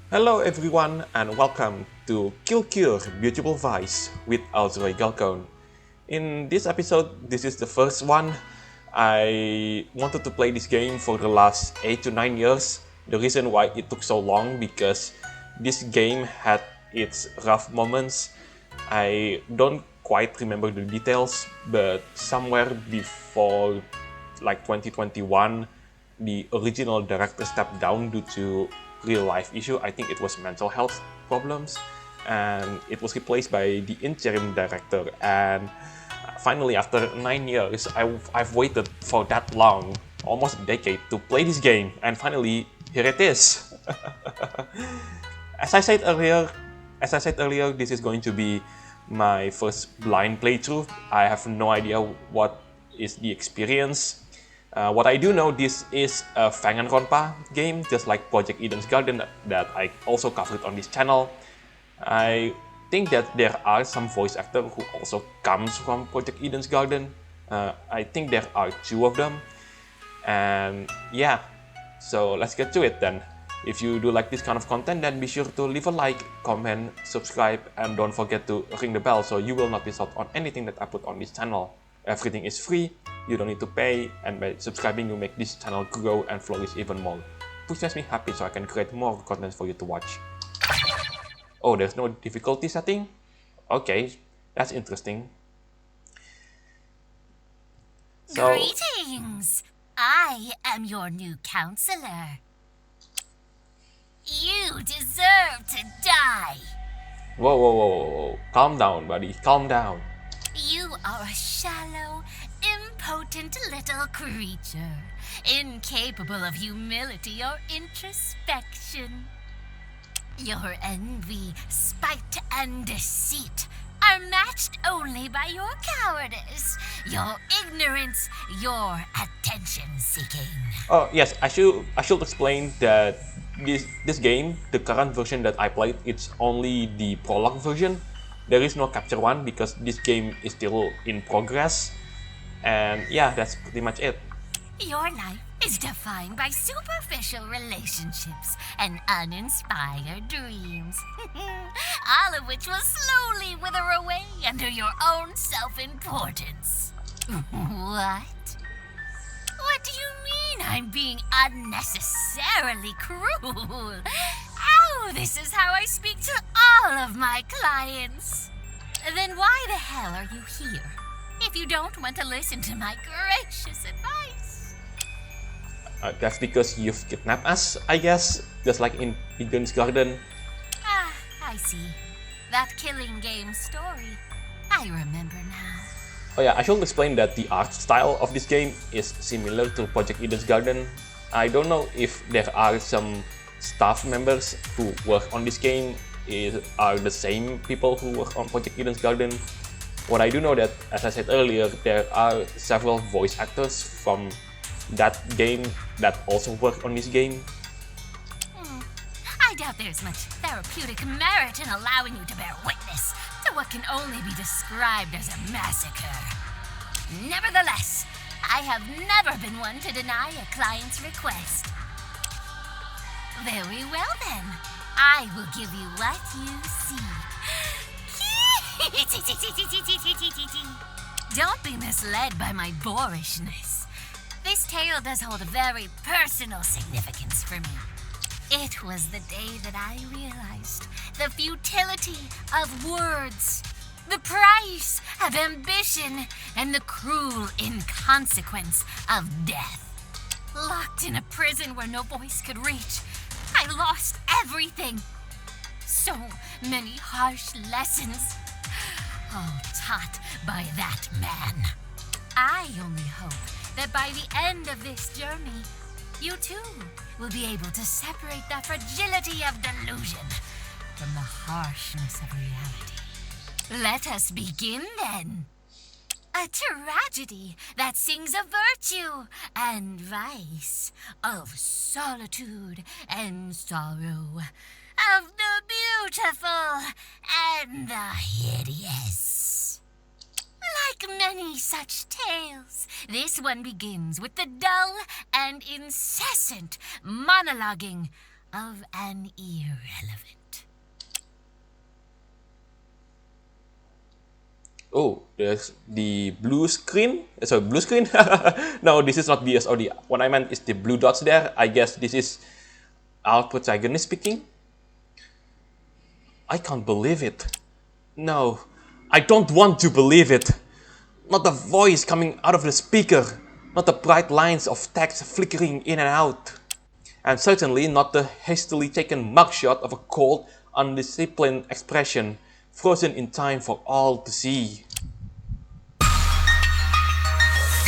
Hello everyone and welcome to Killcurebeautifulvice with Alzoy Galcone. In this episode, this is the first one. I wanted to play this game for the last 8 to 9 years. The reason why it took so long because this game had its rough moments. I don't quite remember the details, but somewhere before like 2021, the original director stepped down due to real life issue. I think it was mental health problems, and it was replaced by the interim director. And finally, after 9 years, I've waited for that long, almost a decade, to play this game, and finally here it is. as I said earlier, this is going to be my first blind playthrough. I have no idea what is the experience. What I do know, this is a Fanganronpa game, just like Project Eden's Garden that I also covered on this channel. I think that there are some voice actors who also comes from Project Eden's Garden. I think there are 2 of them. And yeah, so let's get to it then. If you do like this kind of content, then be sure to leave a like, comment, subscribe, and don't forget to ring the bell so you will not miss out on anything that I put on this channel. Everything is free, you don't need to pay, and by subscribing you make this channel grow and flourish even more. Which makes me happy so I can create more content for you to watch. Oh, there's no difficulty setting? Okay, that's interesting. So, Greetings! I am your new counselor. You deserve to die. whoa. Calm down, buddy, calm down. You are a shallow, impotent little creature, incapable of humility or introspection. Your envy, spite, and deceit are matched only by your cowardice, your ignorance, your attention-seeking. Oh yes, I should explain that this game, the current version that I played, it's only the prologue version. There is no Capture 1 because this game is still in progress. And yeah, that's pretty much it. Your life is defined by superficial relationships and uninspired dreams, all of which will slowly wither away under your own self-importance. What? What do you mean I'm being unnecessarily cruel? Oh, this is how I speak to all of my clients. Then why the hell are you here if you don't want to listen to my gracious advice? That's because you've kidnapped us, I guess, just like in Eden's Garden. Ah, I see. That killing game story. I remember now. Oh yeah, I should explain that the art style of this game is similar to Project Eden's Garden. I don't know if there are some staff members who work on this game are the same people who work on Project Eden's Garden. What I do know that, as I said earlier, there are several voice actors from that game that also work on this game. I doubt there's much therapeutic merit in allowing you to bear witness to what can only be described as a massacre. Nevertheless, I have never been one to deny a client's request. Very well then, I will give you what you seek. Don't be misled by my boorishness. This tale does hold a very personal significance for me. It was the day that I realized the futility of words, the price of ambition, and the cruel inconsequence of death. Locked in a prison where no voice could reach, I lost everything. So many harsh lessons, all taught by that man. I only hope that by the end of this journey, you too will be able to separate the fragility of delusion from the harshness of reality. Let us begin then. A tragedy that sings of virtue and vice, of solitude and sorrow, of the beautiful and the hideous. Like many such tales, this one begins with the dull and incessant monologuing of an irrelevant. Oh, there's the blue screen. Sorry, blue screen? No, this is not BSOD. What I meant is the blue dots there. I guess this is our protagonist speaking. I can't believe it. No, I don't want to believe it. Not the voice coming out of the speaker. Not the bright lines of text flickering in and out. And certainly not the hastily taken mugshot of a cold, undisciplined expression frozen in time for all to see.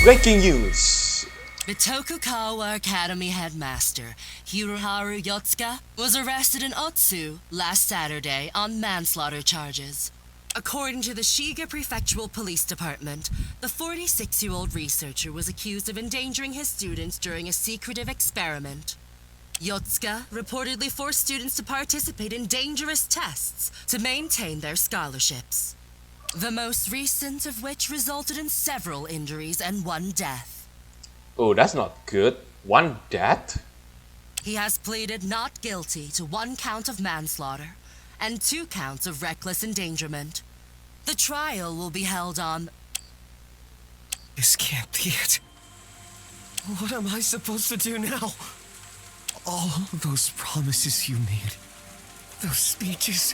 Breaking news! The Tokugawa Academy headmaster, Hiroharu Yotsuka, was arrested in Otsu last Saturday on manslaughter charges. According to the Shiga Prefectural Police Department, the 46-year-old researcher was accused of endangering his students during a secretive experiment. Yotsuka reportedly forced students to participate in dangerous tests to maintain their scholarships. The most recent of which resulted in several injuries and one death. Oh, that's not good. One death? He has pleaded not guilty to 1 count of manslaughter and 2 counts of reckless endangerment. The trial will be held on... This can't be it. What am I supposed to do now? All those promises you made, those speeches,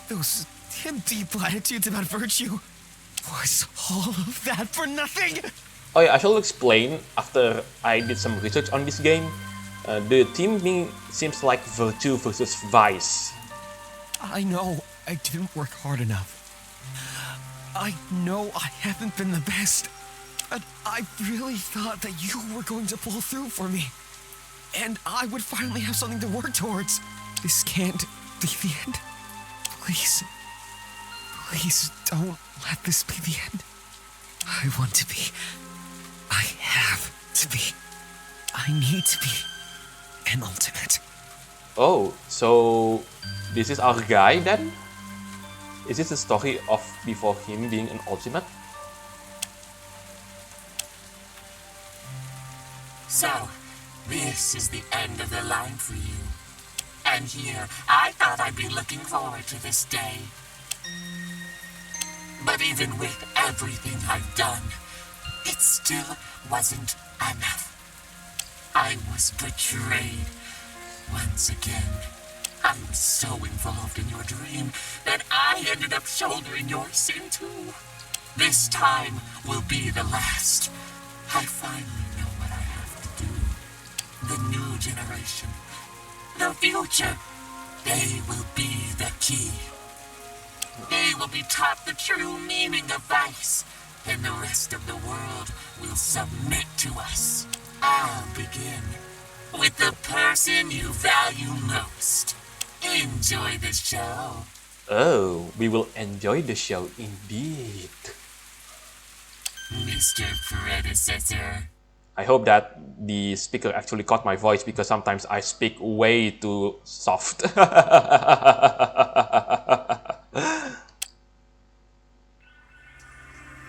those empty platitudes about virtue, was all of that for nothing? Oh yeah, I shall explain after I did some research on this game. The theme seems like virtue versus vice. I know I didn't work hard enough. I know I haven't been the best, but I really thought that you were going to pull through for me. And I would finally have something to work towards. This can't be the end. Please. Please don't let this be the end. I want to be. I have to be. I need to be an ultimate. Oh, so this is our guy then? Is this the story of before him being an ultimate? So, this is the end of the line for you. And here, I thought I'd be looking forward to this day. But even with everything I've done, it still wasn't enough. I was betrayed once again. I was so involved in your dream that I ended up shouldering your sin too. This time will be the last. I finally know what I have to do. The new generation, the future, they will be the key. They will be taught the true meaning of vice, and the rest of the world will submit to us. I'll begin with the person you value most. Enjoy the show. Oh, we will enjoy the show indeed. Mr. Predecessor. I hope that the speaker actually caught my voice because sometimes I speak way too soft.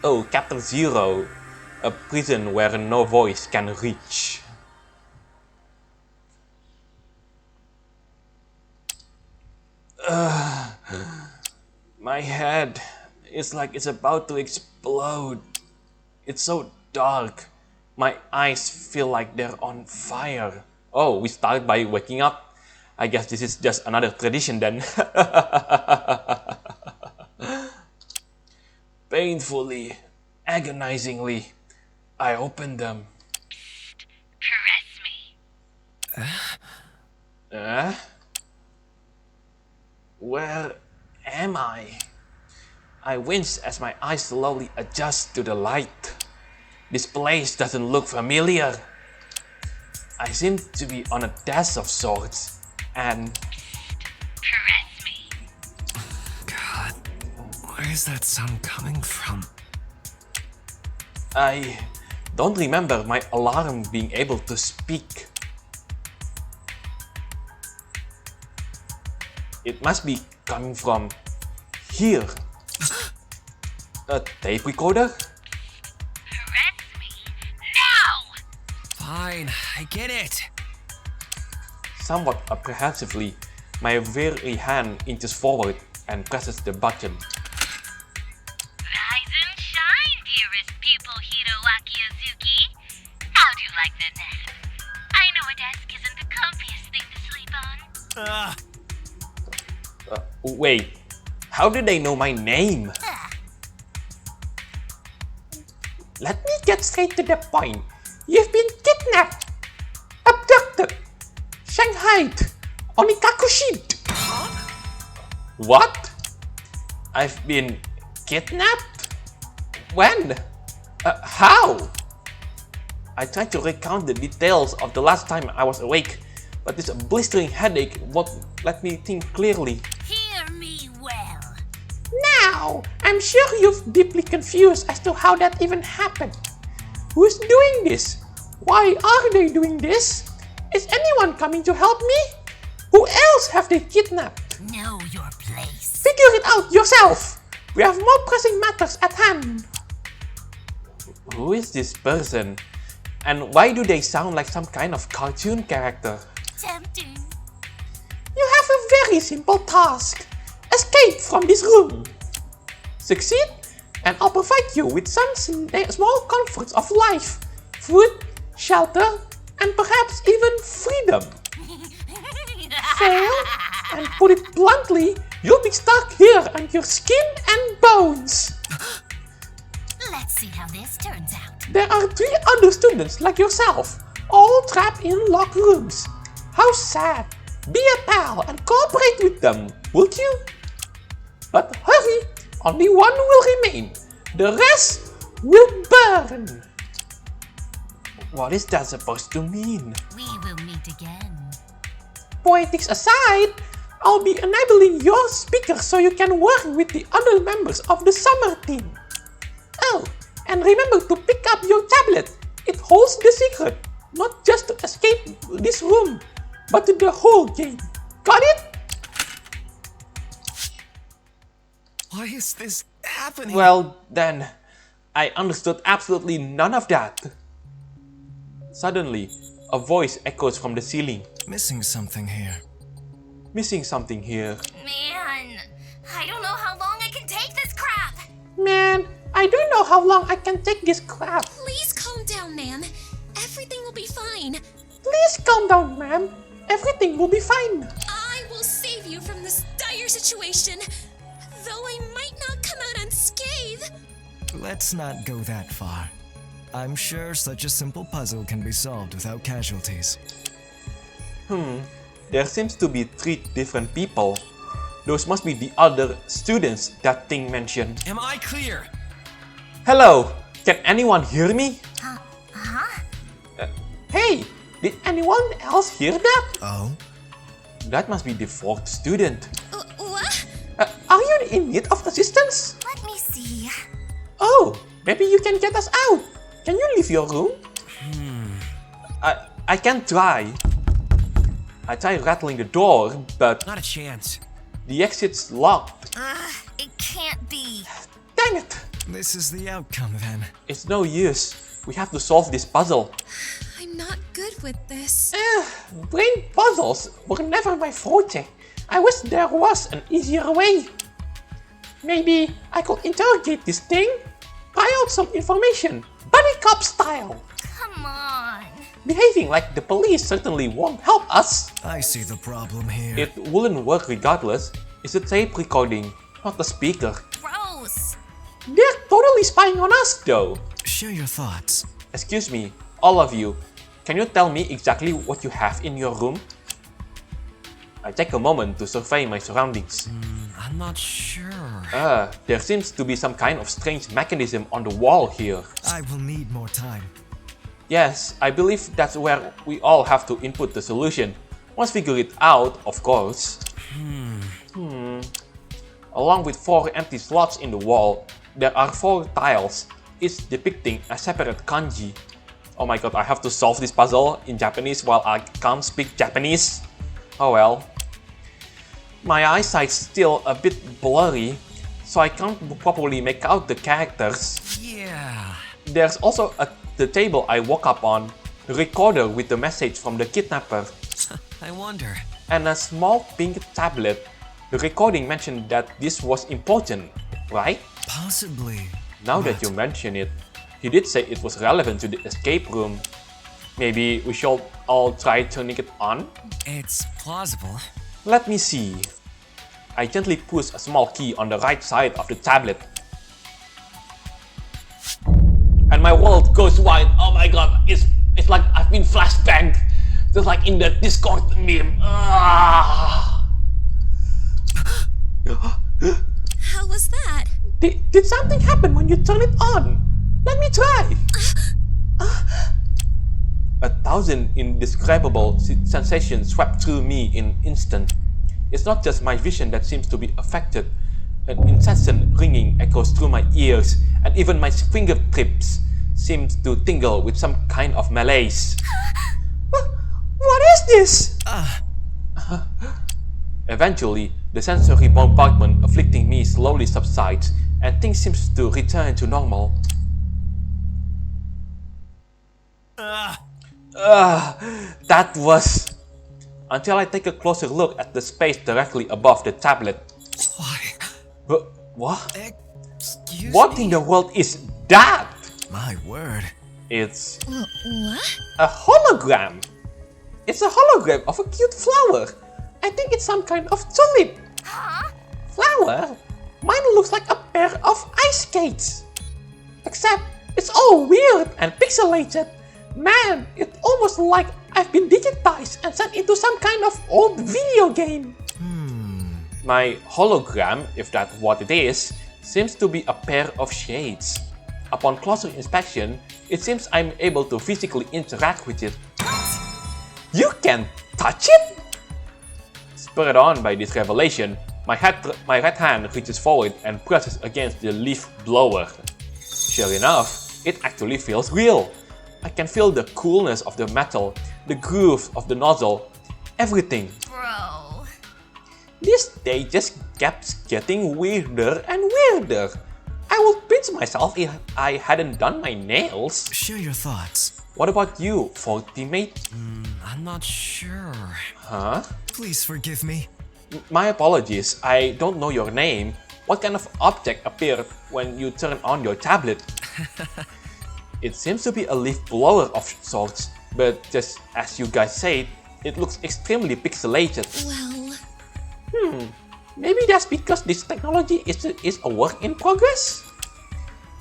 Oh, Chapter 0. A prison where no voice can reach. My head is like it's about to explode. It's so dark. My eyes feel like they're on fire. Oh, we start by waking up. I guess this is just another tradition then. Painfully, agonizingly, I open them. Caress me. Where am I? I wince as my eyes slowly adjust to the light. This place doesn't look familiar. I seem to be on a desk of sorts, and... Caress me. God, where is that sound coming from? I don't remember my alarm being able to speak. It must be coming from here. A tape recorder? Caress me. Now! Fine, I get it. Somewhat apprehensively, my weary hand inches forward and presses the button. Rise and shine, dearest pupil Hiroaki Azuki. How'd you like the nap? I know a desk isn't the comfiest thing to sleep on. Wait, how did they know my name? Let me get straight to the point. You've been kidnapped, abducted, shanghaied, onikakushied. What? I've been kidnapped? When? How? I tried to recount the details of the last time I was awake, but this blistering headache won't let me think clearly. Hear me well. Now, I'm sure you're deeply confused as to how that even happened. Who's doing this? Why are they doing this? Is anyone coming to help me? Who else have they kidnapped? Know your place. Figure it out yourself! We have more pressing matters at hand. Who is this person? And why do they sound like some kind of cartoon character? Tempting. You have a very simple task. Escape from this room. Succeed, and I'll provide you with some small comforts of life. Food, shelter, and perhaps even freedom. Fail, and put it bluntly, you'll be stuck here on your skin and bones. Let's see how this turns out. There are 3 other students like yourself, all trapped in locked rooms. How sad. Be a pal and cooperate with them, would you? But hurry, only one will remain. The rest will burn. What is that supposed to mean? We will meet again. Poetics aside, I'll be enabling your speaker so you can work with the other members of the summer team. Oh, and remember to pick up your tablet. It holds the secret, not just to escape this room, but to the whole game. Got it? Why is this happening? Well, then, I understood absolutely none of that. Suddenly, a voice echoes from the ceiling. Missing something here. Missing something here. Man, I don't know how long I can take this crap. Man, I don't know how long I can take this crap. Please calm down, ma'am. Everything will be fine. Please calm down, ma'am. Everything will be fine. I will save you from this dire situation, though I might not come out unscathed. Let's not go that far. I'm sure such a simple puzzle can be solved without casualties. There seems to be 3 different people. Those must be the other students that Ting mentioned. Am I clear? Hello, can anyone hear me? Huh? Hey, did anyone else hear that? Oh? That must be the 4th student. What? Are you in need of assistance? Let me see. Oh, maybe you can get us out. Can you leave your room? I can try. I try rattling the door, but Not a chance. the exit's locked. It can't be. Dang it! This is the outcome then. It's no use. We have to solve this puzzle. I'm not good with this. Brain puzzles were never my forte. I wish there was an easier way. Maybe I could interrogate this thing, try out some information, buddy cop style. Come on. Behaving like the police certainly won't help us. I see the problem here. It wouldn't work regardless. It's a tape recording, not the speaker. Gross. They're totally spying on us though. Share your thoughts. Excuse me, all of you. Can you tell me exactly what you have in your room? I take a moment to survey my surroundings. I'm not sure. There seems to be some kind of strange mechanism on the wall here. I will need more time. Yes, I believe that's where we all have to input the solution. Once figure it out, of course. Along with 4 empty slots in the wall, there are 4 tiles, each depicting a separate kanji. Oh my god, I have to solve this puzzle in Japanese while I can't speak Japanese. Oh well. My eyesight's still a bit blurry, so I can't properly make out the characters. Yeah. There's also the table I woke up on, the recorder with the message from the kidnapper. I wonder. and a small pink tablet. The recording mentioned that this was important, right? Possibly. Now that you mention it, he did say it was relevant to the escape room. Maybe we should all try turning it on? It's plausible. Let me see. I gently push a small key on the right side of the tablet. And my world goes wide. Oh my god, it's like I've been flashbanged. Just like in the Discord meme. Ah. How was that? Did something happen when you turn it on? Let me try. 1,000 indescribable sensations swept through me in an instant. It's not just my vision that seems to be affected. An incessant ringing echoes through my ears, and even my fingertips seems to tingle with some kind of malaise. What is this? Eventually, the sensory bombardment afflicting me slowly subsides, and things seem to return to normal. That was... Until I take a closer look at the space directly above the tablet. Why? But what? Excuse What me? in the world is that? My word. It's What? a hologram. It's a hologram of a cute flower. I think it's some kind of tulip. Flower? Mine looks like a pair of ice skates. Except it's all weird and pixelated. Man, it's almost like I've been digitized and sent into some kind of old video game. My hologram, if that's what it is, seems to be a pair of shades. Upon closer inspection, it seems I'm able to physically interact with it. You can touch it? Spurred on by this revelation, my right hand reaches forward and presses against the leaf blower. Sure enough, it actually feels real. I can feel the coolness of the metal, the groove of the nozzle, everything. Bro. This day just kept getting weirder and weirder. I would pinch myself if I hadn't done my nails. Share your thoughts. What about you, teammate? I'm not sure. Huh? Please forgive me. My apologies, I don't know your name. What kind of object appeared when you turn on your tablet? It seems to be a leaf blower of sorts, but just as you guys said, it looks extremely pixelated. Well, Maybe that's because this technology is a work in progress?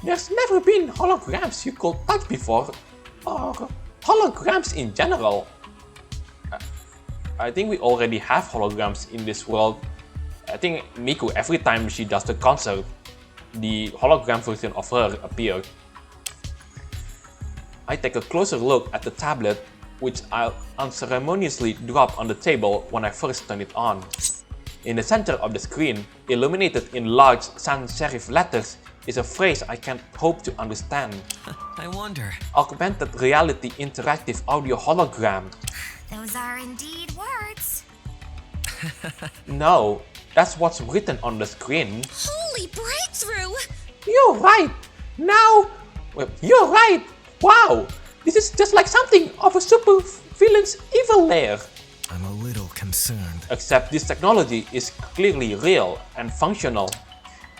There's never been holograms you could touch before, or holograms in general. I think we already have holograms in this world. I think Miku, every time she does the concert, the hologram version of her appeared. I take a closer look at the tablet, which I'll unceremoniously drop on the table when I first turn it on. In the center of the screen, illuminated in large sans serif letters, is a phrase I can't hope to understand. I wonder. Augmented reality interactive audio hologram. Those are indeed words. No, that's what's written on the screen. holy breakthrough! You're right! Now, you're right! Wow! This is just like something of a super villain's evil lair. I'm a little concerned. Except this technology is clearly real and functional.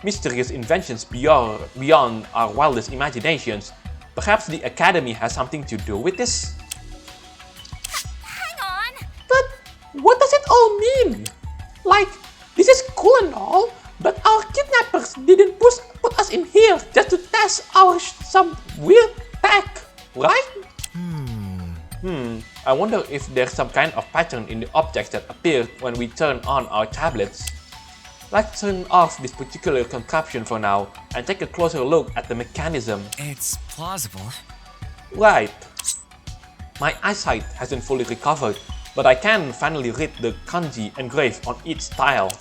Mysterious inventions beyond our wildest imaginations. Perhaps the Academy has something to do with this? Hang on. But what does it all mean? Like, this is cool and all, but our kidnappers didn't put us in here just to test our some weird tech, right? I wonder if there's some kind of pattern in the objects that appear when we turn on our tablets. Let's turn off this particular contraption for now and take a closer look at the mechanism. It's plausible. Right. My eyesight hasn't fully recovered, but I can finally read the kanji engraved on each tile.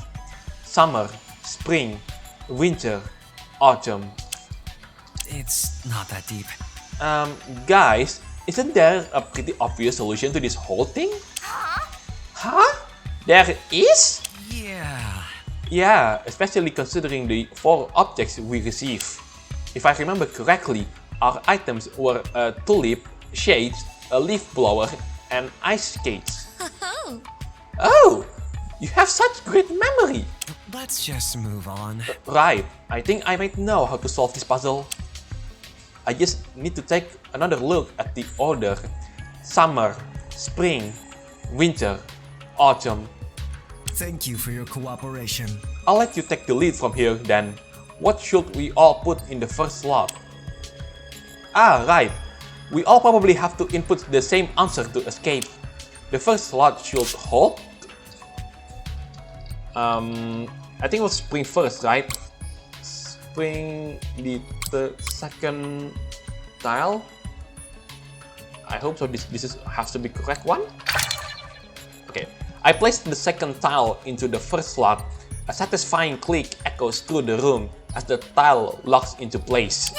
Summer, spring, winter, autumn. It's not that deep. Guys, isn't there a pretty obvious solution to this whole thing? Huh? There is? Yeah. Yeah, especially considering the 4 objects we receive. If I remember correctly, our items were a tulip, shades, a leaf blower, and ice skates. Oh, Oh, you have such great memory. Let's just move on. Right, I think I might know how to solve this puzzle. I just need to take another look at the order. Summer, spring, winter, autumn. Thank you for your cooperation. I'll let you take the lead from here then. What should we all put in the first slot? Ah, right. We all probably have to input the same answer to escape. The first slot should hold. I think it was spring first, right? Spring the second tile. I hope so. This has to be correct one. Okay. I placed the second tile into the first slot. A satisfying click echoes through the room as the tile locks into place.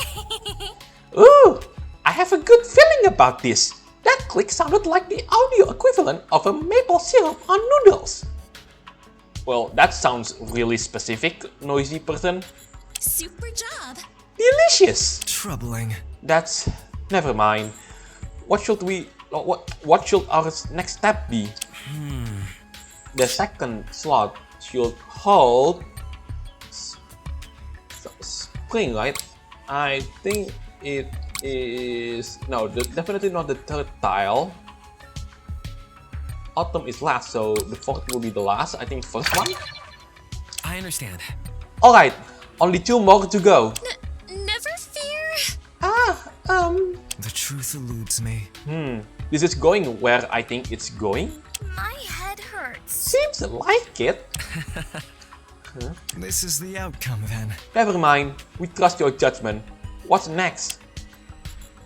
Ooh, I have a good feeling about this. That click sounded like the audio equivalent of a maple syrup on noodles. Well, that sounds really specific, noisy person. super job. Delicious. Troubling. That's never mind. What should our next step be? The second slot should hold spring, right? I think it is definitely not the third tile. Autumn is last, so the fourth will be the last. I think first one. I understand. All right, only 2 more to go. Never fear. The truth eludes me. This is going where I think it's going. My head hurts. Seems like it. This is the outcome then. Never mind, we trust your judgment. What's next?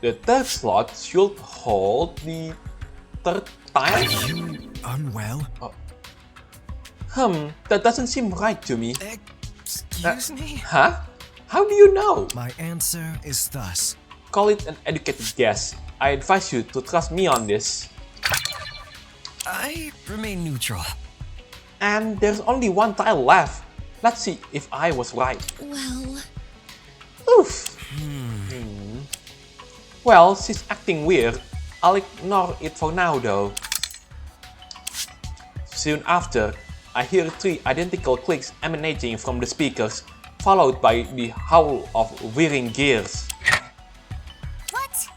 The third slot should hold the third Are tile. you unwell? That doesn't seem right to me. Excuse me? Huh? How do you know? My answer is thus. Call it an educated guess. I advise you to trust me on this. I remain neutral. And there's only 1 tile left. Let's see if I was right. Well, Oof. Well, she's acting weird. I'll ignore it for now though. Soon after, I hear 3 identical clicks emanating from the speakers, followed by the howl of whirring gears. What?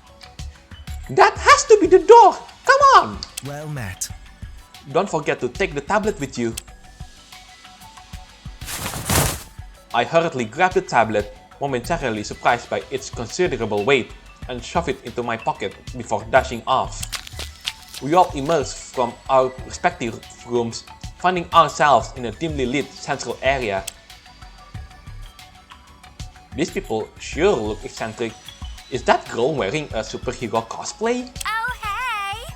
That has to be the door! Come on! Well met. Don't forget to take the tablet with you. I hurriedly grab the tablet, momentarily surprised by its considerable weight, and shove it into my pocket before dashing off. We all emerge from our respective rooms, finding ourselves in a dimly lit central area. These people sure look eccentric. Is that girl wearing a superhero cosplay? Oh, hey!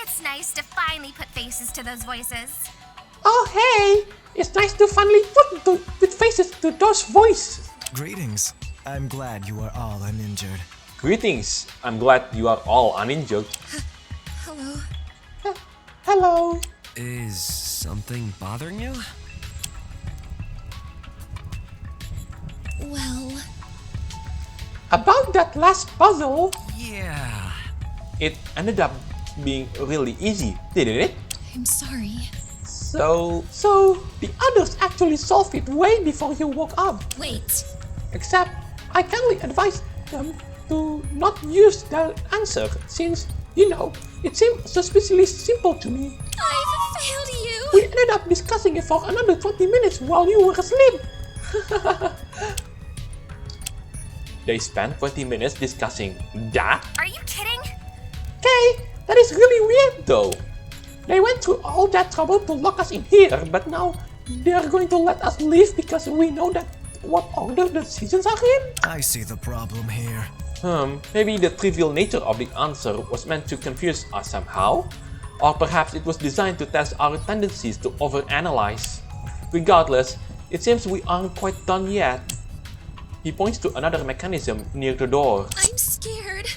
It's nice to finally put faces to those voices. Oh hey! It's nice to finally put faces to those voices. Greetings. I'm glad you are all uninjured. Greetings, I'm glad you are all uninjured. hello. Hello. Is something bothering you? Well, About that last puzzle, Yeah. it ended up being really easy, didn't it? I'm sorry. So the others actually solved it way before you woke up. Wait. Except, I kindly advise them to not use the answer, since, it seemed suspiciously simple to me. I've failed you. We ended up discussing it for another 20 minutes while you were asleep. They spent 20 minutes discussing that? Are you kidding? Okay, that is really weird though. They went through all that trouble to lock us in here, but now they are going to let us leave because we know that what order the seasons are in? I see the problem here. Maybe the trivial nature of the answer was meant to confuse us somehow? Or perhaps it was designed to test our tendencies to overanalyze. Regardless, it seems we aren't quite done yet. He points to another mechanism near the door. I'm scared.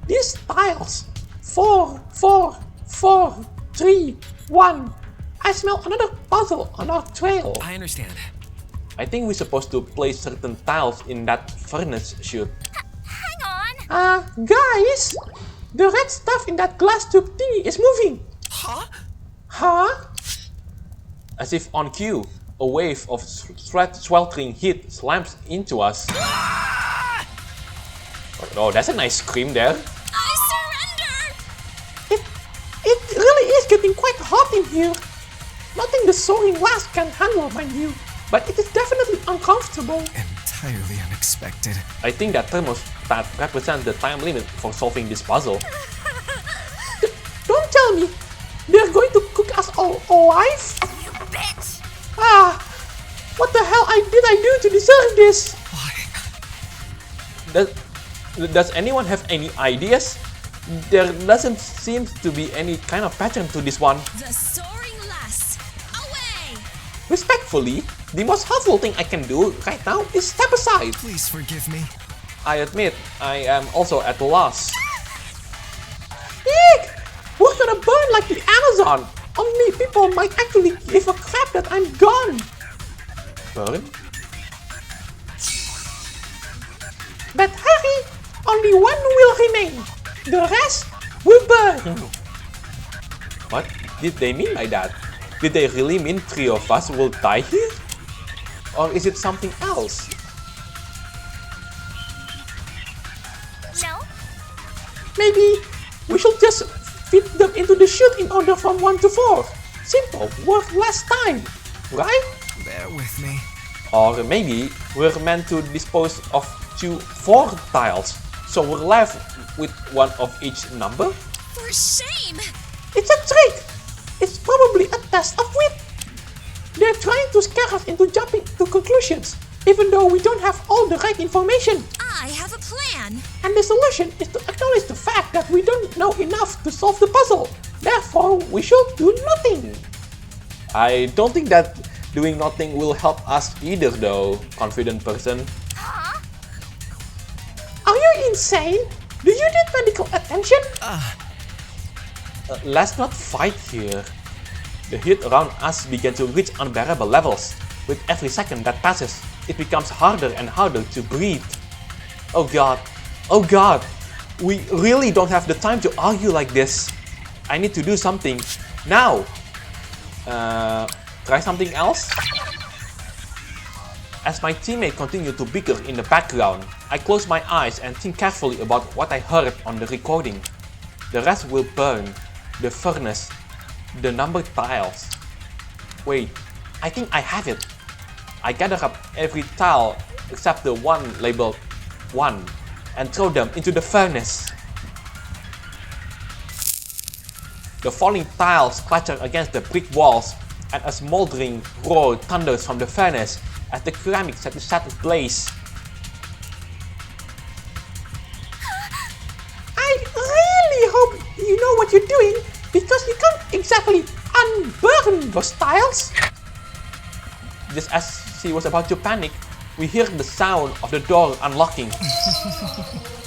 These tiles! 4, 4, 4, 3, 1. I smell another puzzle on our trail. I understand. I think we're supposed to place certain tiles in that furnace chute. Hang on! Guys! The red stuff in that glass tube thingy is moving! Huh? Huh? As if on cue, a wave of sweltering heat slams into us. Oh, that's a nice scream there. I surrender! It really is getting quite hot in here. Nothing the soaring blast can handle, mind you. But it is definitely uncomfortable. Entirely unexpected. I think that thermostat represents the time limit for solving this puzzle. Don't tell me they're going to cook us all alive? You bitch! Ah, what the hell did I do to deserve this? Why? Does anyone have any ideas? There doesn't seem to be any kind of pattern to this one. The soaring lass! Away! Respectfully, the most helpful thing I can do right now is step aside. Please forgive me. I admit, I am also at a loss. Eek! We're gonna burn like the Amazon! Only people might actually give a crap that I'm gone! Burn? But hurry! Only one will remain! The rest will burn! What did they mean by that? Did they really mean 3 of us will die here? Or is it something else? No? Maybe we should just fit them into the chute in order from 1 to 4. Simple, work less time, right? Bear with me. Or maybe we're meant to dispose of 2 4 tiles, so we're left with 1 of each number? For shame! It's a trick! It's probably a test of wit! They're trying to scare us into jumping to conclusions, even though we don't have all the right information. I have a plan! And the solution is to acknowledge the fact that we don't know enough to solve the puzzle. Therefore, we should do nothing. I don't think that doing nothing will help us either though, confident person. Huh? Are you insane? Do you need medical attention? Let's not fight here. The heat around us began to reach unbearable levels. With every second that passes, it becomes harder and harder to breathe. Oh god, oh god, we really don't have the time to argue like this. I need to do something now. Try something else? As my teammate continued to bicker in the background, I close my eyes and think carefully about what I heard on the recording. The rest will burn, the furnace, the numbered tiles. Wait, I think I have it. I gather up every tile except the one labeled 1 and throw them into the furnace. The falling tiles clatter against the brick walls and a smoldering roar thunders from the furnace as the ceramic is set ablaze. I really hope you know what you're doing, because you can't exactly unburn those tiles. Just as she was about to panic, we hear the sound of the door unlocking.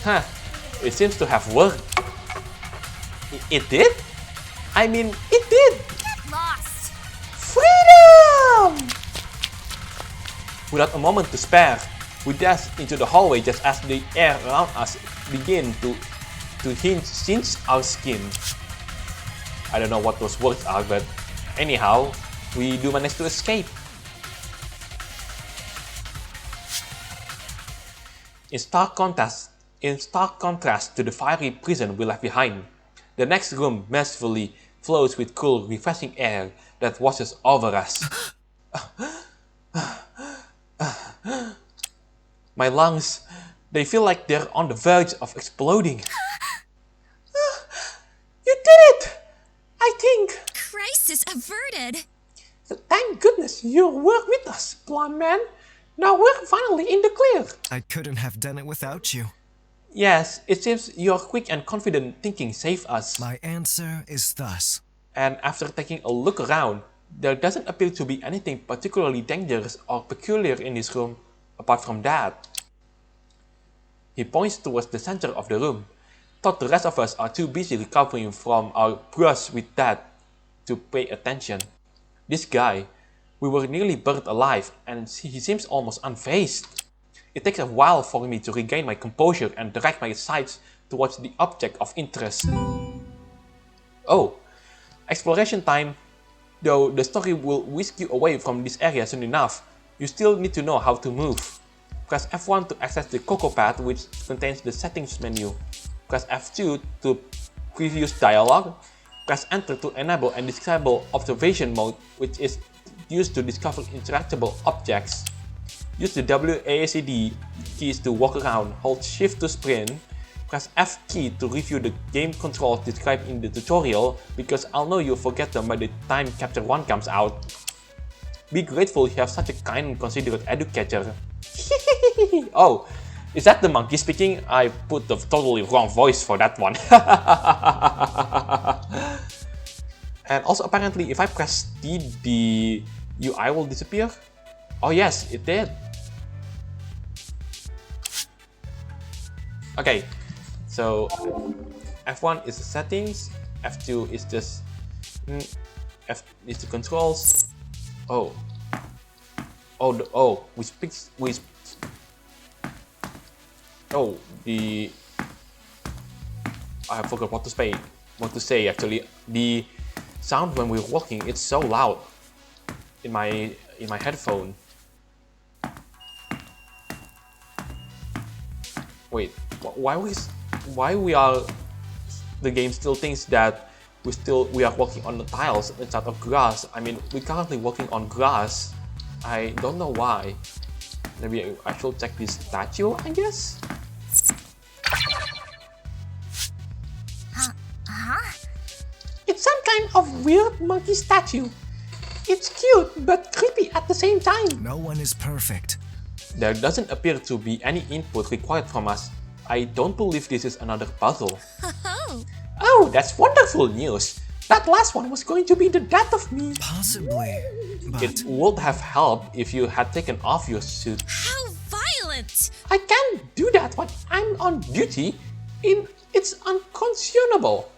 Huh, it seems to have worked. It did? I mean, it did! Get lost! Freedom! Without a moment to spare, we dash into the hallway just as the air around us begin to singe our skin. I don't know what those words are, but anyhow, we do manage to escape. In stark contrast to the fiery prison we left behind, the next room mercifully flows with cool, refreshing air that washes over us. My lungs, they feel like they're on the verge of exploding. You did it! I think. Crisis averted! Thank goodness you were with us, Blonde Man. Now we're finally in the clear. I couldn't have done it without you. Yes, it seems your quick and confident thinking saved us. My answer is thus. And after taking a look around, there doesn't appear to be anything particularly dangerous or peculiar in this room, apart from that. He points towards the center of the room. Thought the rest of us are too busy recovering from our brush with that to pay attention. This guy, we were nearly burned alive and he seems almost unfazed. It takes a while for me to regain my composure and direct my sights towards the object of interest. Oh, exploration time. Though the story will whisk you away from this area soon enough, you still need to know how to move. Press F1 to access the Cocoa Pad, which contains the settings menu. Press F2 to preview dialogue. Press Enter to enable and disable observation mode, which is used to discover interactable objects. Use the WASD keys to walk around, hold Shift to sprint. Press F key to review the game controls described in the tutorial, because I'll know you'll forget them by the time Chapter 1 comes out. Be grateful you have such a kind and considerate educator. Oh, is that the monkey speaking? I put the totally wrong voice for that one. And also apparently if I press T, the UI will disappear. Oh yes, it did. Okay, so F1 is the settings, F2 is just F is the controls. Oh, I forgot what to say actually. The sound when we're walking, it's so loud in my headphone. Wait, why the game still thinks that we are walking on the tiles instead of grass? I mean, we're currently walking on grass. I don't know why. Maybe I should check this statue, I guess? It's some kind of weird monkey statue. It's cute, but creepy at the same time. No one is perfect. There doesn't appear to be any input required from us. I don't believe this is another puzzle. Oh, that's wonderful news. That last one was going to be the death of me. Possibly, but... It would have helped if you had taken off your suit. How violent! I can't do that when I'm on duty. It's unconscionable.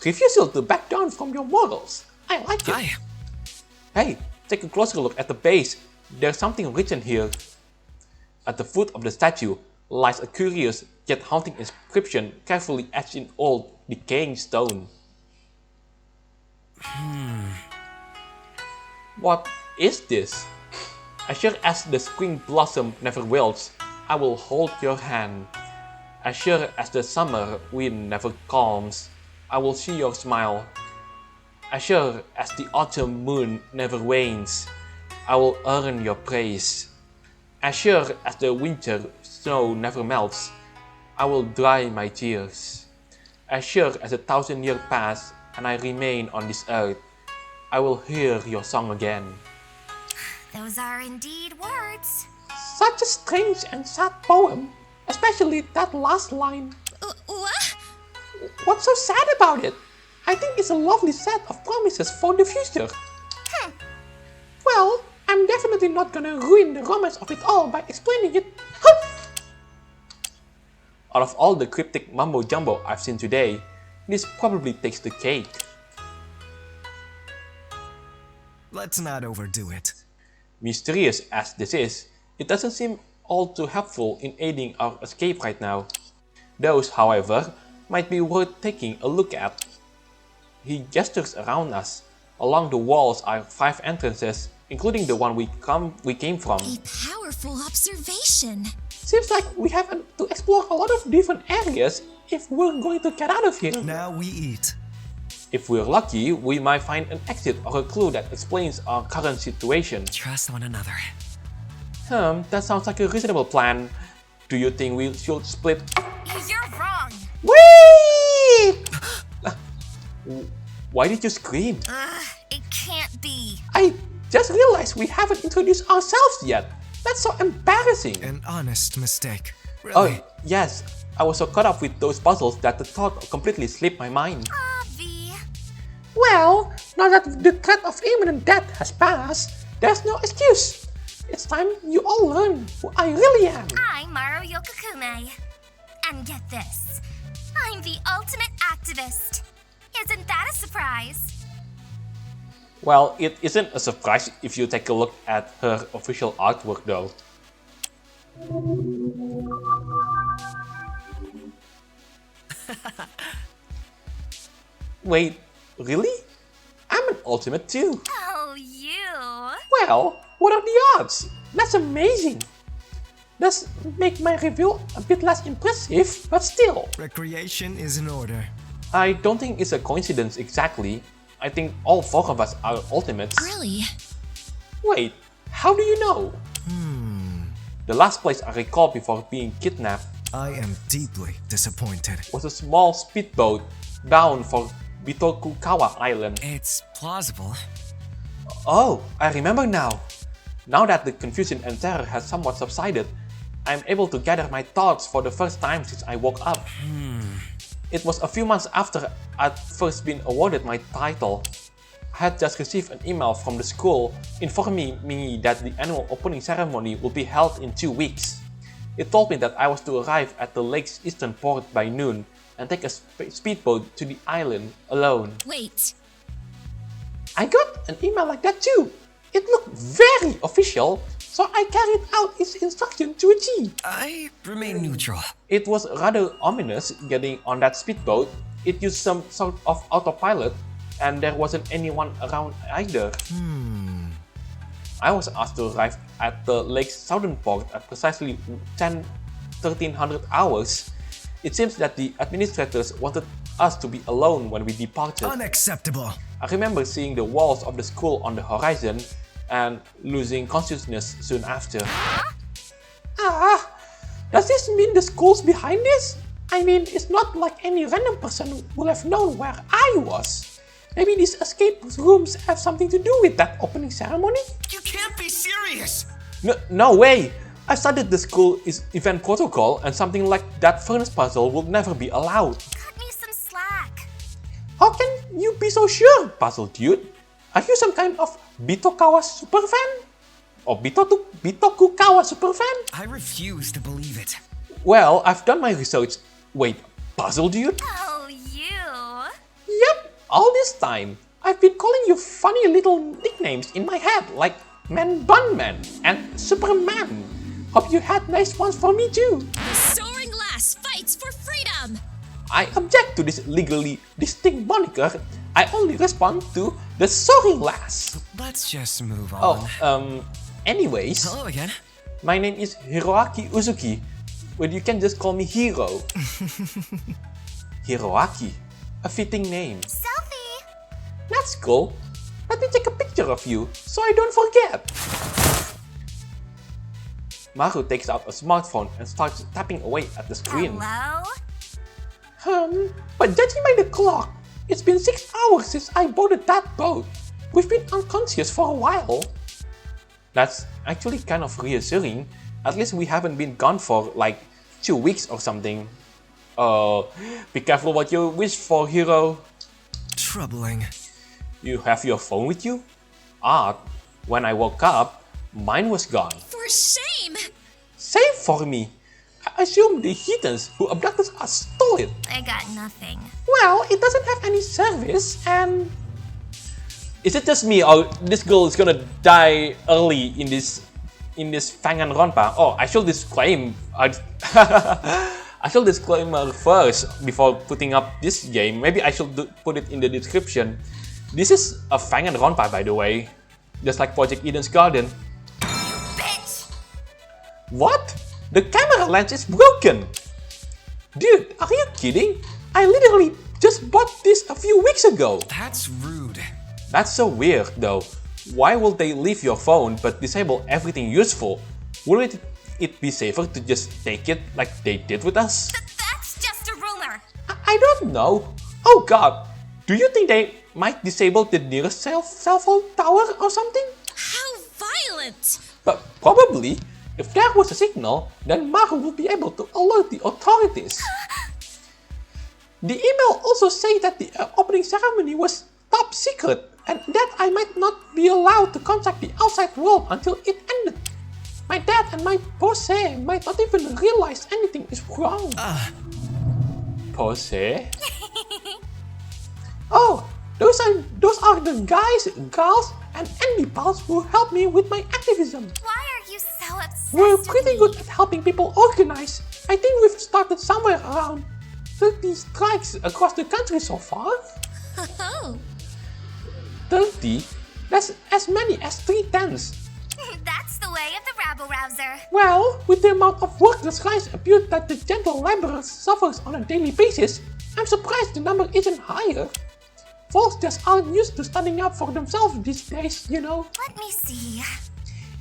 Refusal to back down from your morals. I like it. Hey, take a closer look at the base. There's something written here. At the foot of the statue lies a curious yet haunting inscription carefully etched in old, decaying stone. What is this? As sure as the spring blossom never wilts, I will hold your hand. As sure as the summer wind never calms, I will see your smile. As sure as the autumn moon never wanes, I will earn your praise. As sure as the winter snow never melts, I will dry my tears. As sure as 1,000 years pass and I remain on this earth, I will hear your song again. Those are indeed words. Such a strange and sad poem, especially that last line. What? What's so sad about it? I think it's a lovely set of promises for the future. Well, I'm definitely not gonna ruin the romance of it all by explaining it. Out of all the cryptic mumbo jumbo I've seen today, this probably takes the cake. Let's not overdo it. Mysterious as this is, it doesn't seem all too helpful in aiding our escape right now. Those, however, might be worth taking a look at. He gestures around us. Along the walls are 5 entrances, including the one we came from. A powerful observation. Seems like we have to explore a lot of different areas if we're going to get out of here. Now we eat. If we're lucky, we might find an exit or a clue that explains our current situation. Trust one another. That sounds like a reasonable plan. Do you think we should split? You're wrong. Whee! Why did you scream? It can't be. I just realized we haven't introduced ourselves yet. That's so embarrassing. An honest mistake. Really? Oh, yes. I was so caught up with those puzzles that the thought completely slipped my mind. V. Well, now that the threat of imminent death has passed, there's no excuse. It's time you all learn who I really am. I'm Maru Yokokume. And get this, I'm the ultimate activist. Isn't that a surprise? Well, it isn't a surprise if you take a look at her official artwork though. Wait, really? ultimate too. Oh, you. Well, what are the odds? That's amazing. Does make my review a bit less impressive, but still. Recreation is in order. I don't think it's a coincidence exactly. I think all 4 of us are ultimates. Really? Wait, how do you know? The last place I recall before being kidnapped I am deeply disappointed. was a small speedboat bound for Bitokukawa Island. It's plausible. Oh, I remember now. Now that the confusion and terror has somewhat subsided, I'm able to gather my thoughts for the first time since I woke up. It was a few months after I'd first been awarded my title. I had just received an email from the school informing me that the annual opening ceremony would be held in 2 weeks. It told me that I was to arrive at the lake's eastern port by noon and take a speedboat to the island alone. Wait. I got an email like that too. It looked very official, so I carried out its instruction to a T. I remain neutral. It was rather ominous getting on that speedboat. It used some sort of autopilot, and there wasn't anyone around either. I was asked to arrive at the lake's southern port at precisely 1300 hours. It seems that the administrators wanted us to be alone when we departed. Unacceptable. I remember seeing the walls of the school on the horizon and losing consciousness soon after. Does this mean the school's behind this? I mean, it's not like any random person would have known where I was. Maybe these escape rooms have something to do with that opening ceremony? You can't be serious! No way! I studied the school's event protocol, and something like that furnace puzzle would never be allowed. Cut me some slack. How can you be so sure, puzzle dude? Are you some kind of Bitokawa superfan? Or Bitokukawa superfan? I refuse to believe it. Well, I've done my research. Wait, puzzle dude? Oh, you. Yep, all this time, I've been calling you funny little nicknames in my head, like Man Bun Man and Superman. Hope you had nice ones for me too. The Soaring Lass fights for freedom! I object to this legally distinct moniker. I only respond to the Soaring Lass. Let's just move on. Anyways, Hello again. my name is Hiroaki Uzuki, but you can just call me Hiro. Hiroaki, a fitting name. Selfie. That's cool. Let me take a picture of you, so I don't forget. Maru takes out a smartphone and starts tapping away at the screen. Hello? But judging by the clock, it's been 6 hours since I boarded that boat. We've been unconscious for a while. That's actually kind of reassuring. At least we haven't been gone for like 2 weeks or something. Be careful what you wish for, Hiro. Troubling. You have your phone with you? Odd. When I woke up, mine was gone. For shame! Same for me. I assume the heathens who abducted us stole it. I got nothing. Well, it doesn't have any service and... Is it just me or this girl is gonna die early in this Fanganronpa? Oh, I should disclaim... I should disclaimer first before putting up this game. Maybe I should put it in the description. This is a Fanganronpa, by the way. Just like Project Eden's Garden. Bitch! What? The camera lens is broken! Dude, are you kidding? I literally just bought this a few weeks ago. That's rude. That's so weird though. Why will they leave your phone but disable everything useful? Wouldn't it be safer to just take it like they did with us? That's just a rumor. I don't know. Oh god, do you think they might disable the nearest cell phone tower or something? How violent! But probably, if there was a signal, then Maru will be able to alert the authorities. The email also said that the opening ceremony was top secret and that I might not be allowed to contact the outside world until it ended. My dad and my Pose might not even realize anything is wrong. Pose? Oh, those are the guys, girls, and enemy pals who helped me with my activism. Why are you so obsessed We're with pretty me? good at helping people organize. I think we've started somewhere around 30 strikes across the country so far. Oh, 30? That's as many as 3 tens. That's the way of the rabble-rouser. Well, with the amount of work the skies appear that the gentle laborer suffers on a daily basis, I'm surprised the number isn't higher. Folks just aren't used to standing up for themselves these days, you know. Let me see.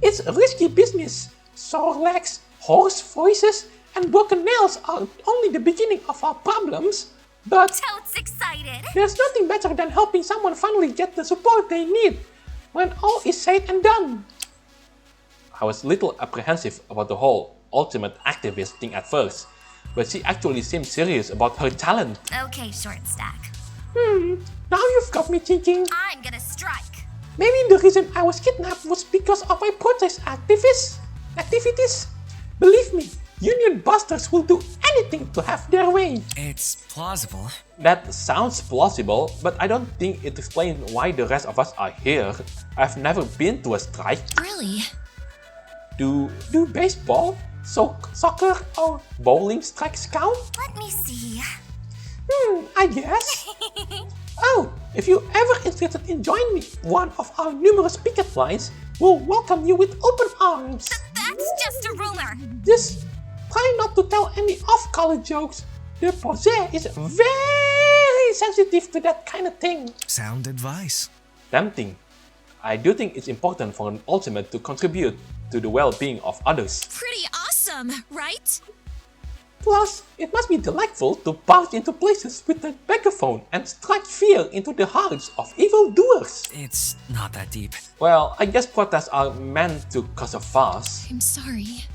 It's a risky business. Sore legs, hoarse voices, and broken nails are only the beginning of our problems. But Toad's excited. there's nothing better than helping someone finally get the support they need when all is said and done. I was a little apprehensive about the whole ultimate activist thing at first, but she actually seemed serious about her talent. Okay, short stack. Now you've got me thinking. I'm gonna strike. Maybe the reason I was kidnapped was because of my protest activities. Believe me, union busters will do anything to have their way. It's plausible. That sounds plausible, but I don't think it explains why the rest of us are here. I've never been to a strike. Really? Do baseball, soccer, or bowling strikes count? Let me see. I guess. Oh, if you're ever interested in joining one of our numerous picket lines, we'll welcome you with open arms. That's just a rumor. Just try not to tell any off-color jokes. The Posé is very sensitive to that kind of thing. Sound advice. Tempting. I do think it's important for an ultimate to contribute to the well-being of others. Pretty awesome, right? Plus, it must be delightful to barge into places with a megaphone and strike fear into the hearts of evildoers. It's not that deep. Well, I guess protests are meant to cause a fuss. I'm sorry.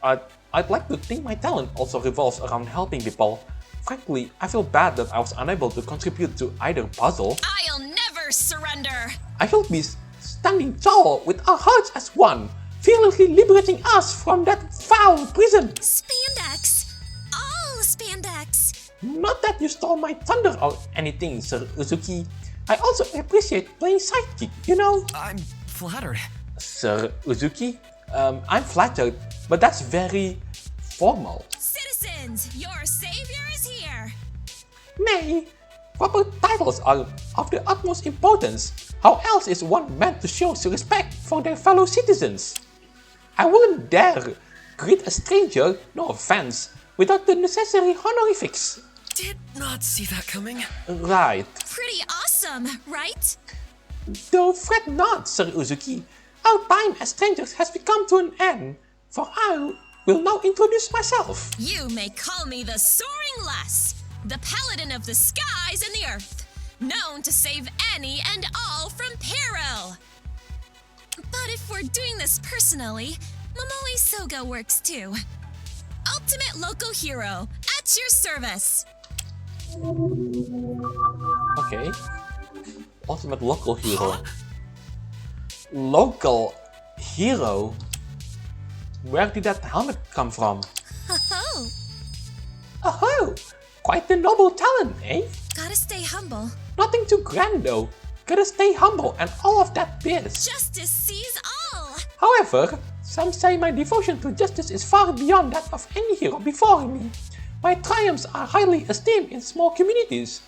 I'd like to think my talent also revolves around helping people. Frankly, I feel bad that I was unable to contribute to either puzzle. I'll never surrender. I will be standing tall with our hearts as one, fearlessly liberating us from that foul prison. Spandex. All spandex. Not that you stole my thunder or anything, Sir Uzuki. I also appreciate playing sidekick, you know? I'm flattered. Sir Uzuki? I'm flattered, but that's very formal. Citizens, your savior is here. Nay, proper titles are of the utmost importance. How else is one meant to show respect for their fellow citizens? I wouldn't dare greet a stranger, no offense, without the necessary honorifics. Did not see that coming. Right. Pretty awesome, right? Though fret not, Sir Uzuki. Our time as strangers has become to an end, for I will now introduce myself. You may call me the Soaring Lass, the paladin of the skies and the earth, known to save any and all from peril. But if we're doing this personally, Momoe Soga works too. Ultimate local hero, at your service. Okay. Ultimate local hero. Local hero? Where did that helmet come from? Oh, Oh, quite the noble talent, eh? gotta stay humble. Nothing too grand though. Gotta stay humble and all of that biz. Justice sees all. However, some say my devotion to justice is far beyond that of any hero before me. My triumphs are highly esteemed in small communities.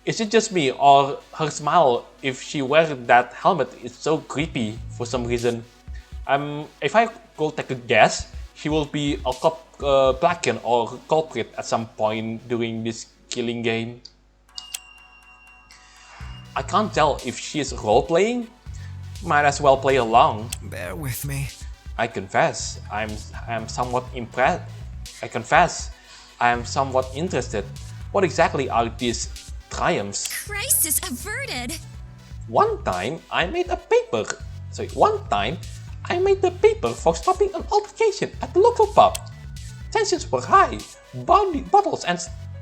Is it just me, or her smile, if she wears that helmet, is so creepy for some reason? If I go take a guess, she will be a placken or culprit at some point during this killing game. I can't tell if she is role-playing. Might as well play along. Bear with me. I confess, I am somewhat impressed. I confess, I am somewhat interested. What exactly are these triumphs? Crisis averted. One time, I made a paper for stopping an altercation at the local pub. Tensions were high, bottles and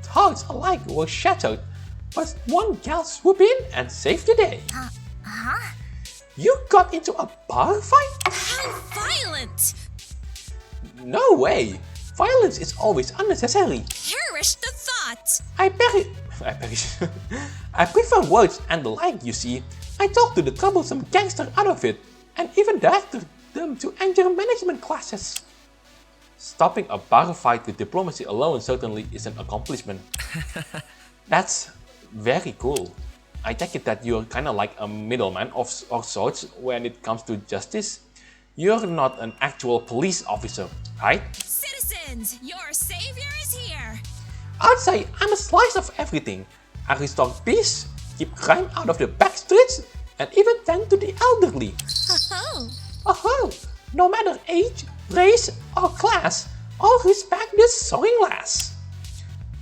hearts alike were shattered, but one gal swooped in and saved the day. You got into a bar fight? How violent. No way! Violence is always unnecessary. Perish the thought. I prefer words and the like, you see. I talked to the troublesome gangster out of it, and even directed them to anger management classes. Stopping a bar fight with diplomacy alone certainly is an accomplishment. That's very cool. I take it that you're kinda like a middleman of sorts when it comes to justice. You're not an actual police officer, right? Citizens, your savior is here. I'd say I'm a slice of everything. I restore peace, keep crime out of the back streets, and even tend to the elderly. Oh, Oh, no matter age, race, or class, all respect this sewing lass.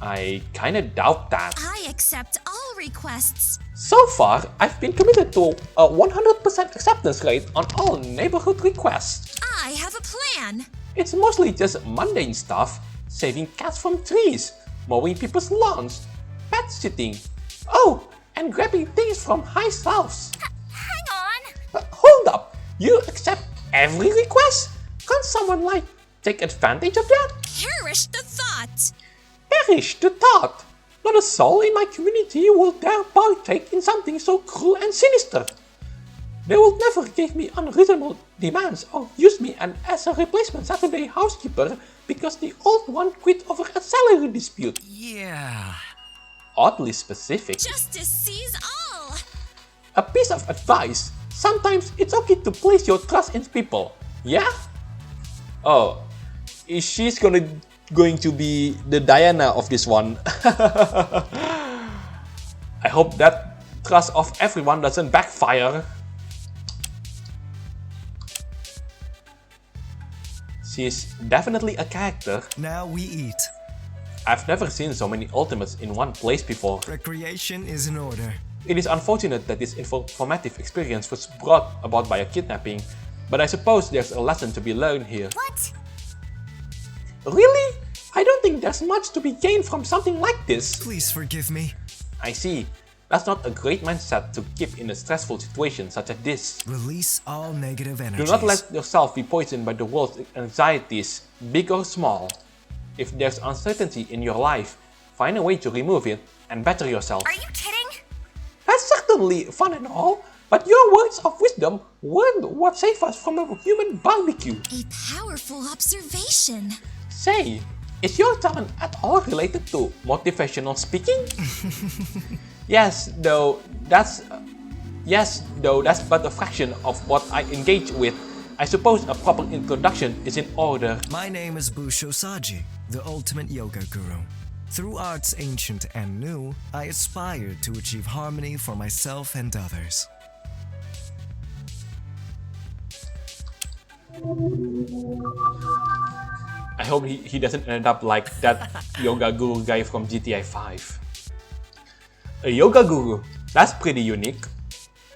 I kinda doubt that. I accept all requests. So far, I've been committed to a 100% acceptance rate on all neighborhood requests. I have a plan. It's mostly just mundane stuff, saving cats from trees, mowing people's lawns, pet sitting, oh, and grabbing things from high shelves. Hang on. Hold up, you accept every request? Can't someone take advantage of that? Perish the thought. Perish the thought! Not a soul in my community will dare partake in something so cruel and sinister. They will never give me unreasonable demands or use me as a replacement Saturday housekeeper because the old one quit over a salary dispute. Yeah. Oddly specific. Justice sees all. A piece of advice. Sometimes it's okay to place your trust in people. Yeah? Oh, is she's going to be the Diana of this one? I hope that trust of everyone doesn't backfire. She's definitely a character. Now we eat. I've never seen so many ultimates in one place before. Recreation is in order. It is unfortunate that this informative experience was brought about by a kidnapping, but I suppose there's a lesson to be learned here. What? Really? I don't think there's much to be gained from something like this. Please forgive me. I see. That's not a great mindset to keep in a stressful situation such as this. Release all negative Do energies. not let yourself be poisoned by the world's anxieties, big or small. If there's uncertainty in your life, find a way to remove it and better yourself. Are you kidding? That's certainly fun and all, but your words of wisdom weren't what saved us from a human barbecue. A powerful observation. Say, is your talent at all related to motivational speaking? Yes, though that's but a fraction of what I engage with. I suppose a proper introduction is in order. My name is Busho Saji, the ultimate yoga guru. Through arts ancient and new, I aspire to achieve harmony for myself and others. I hope he doesn't end up like that yoga guru guy from GTA 5. A yoga guru, that's pretty unique.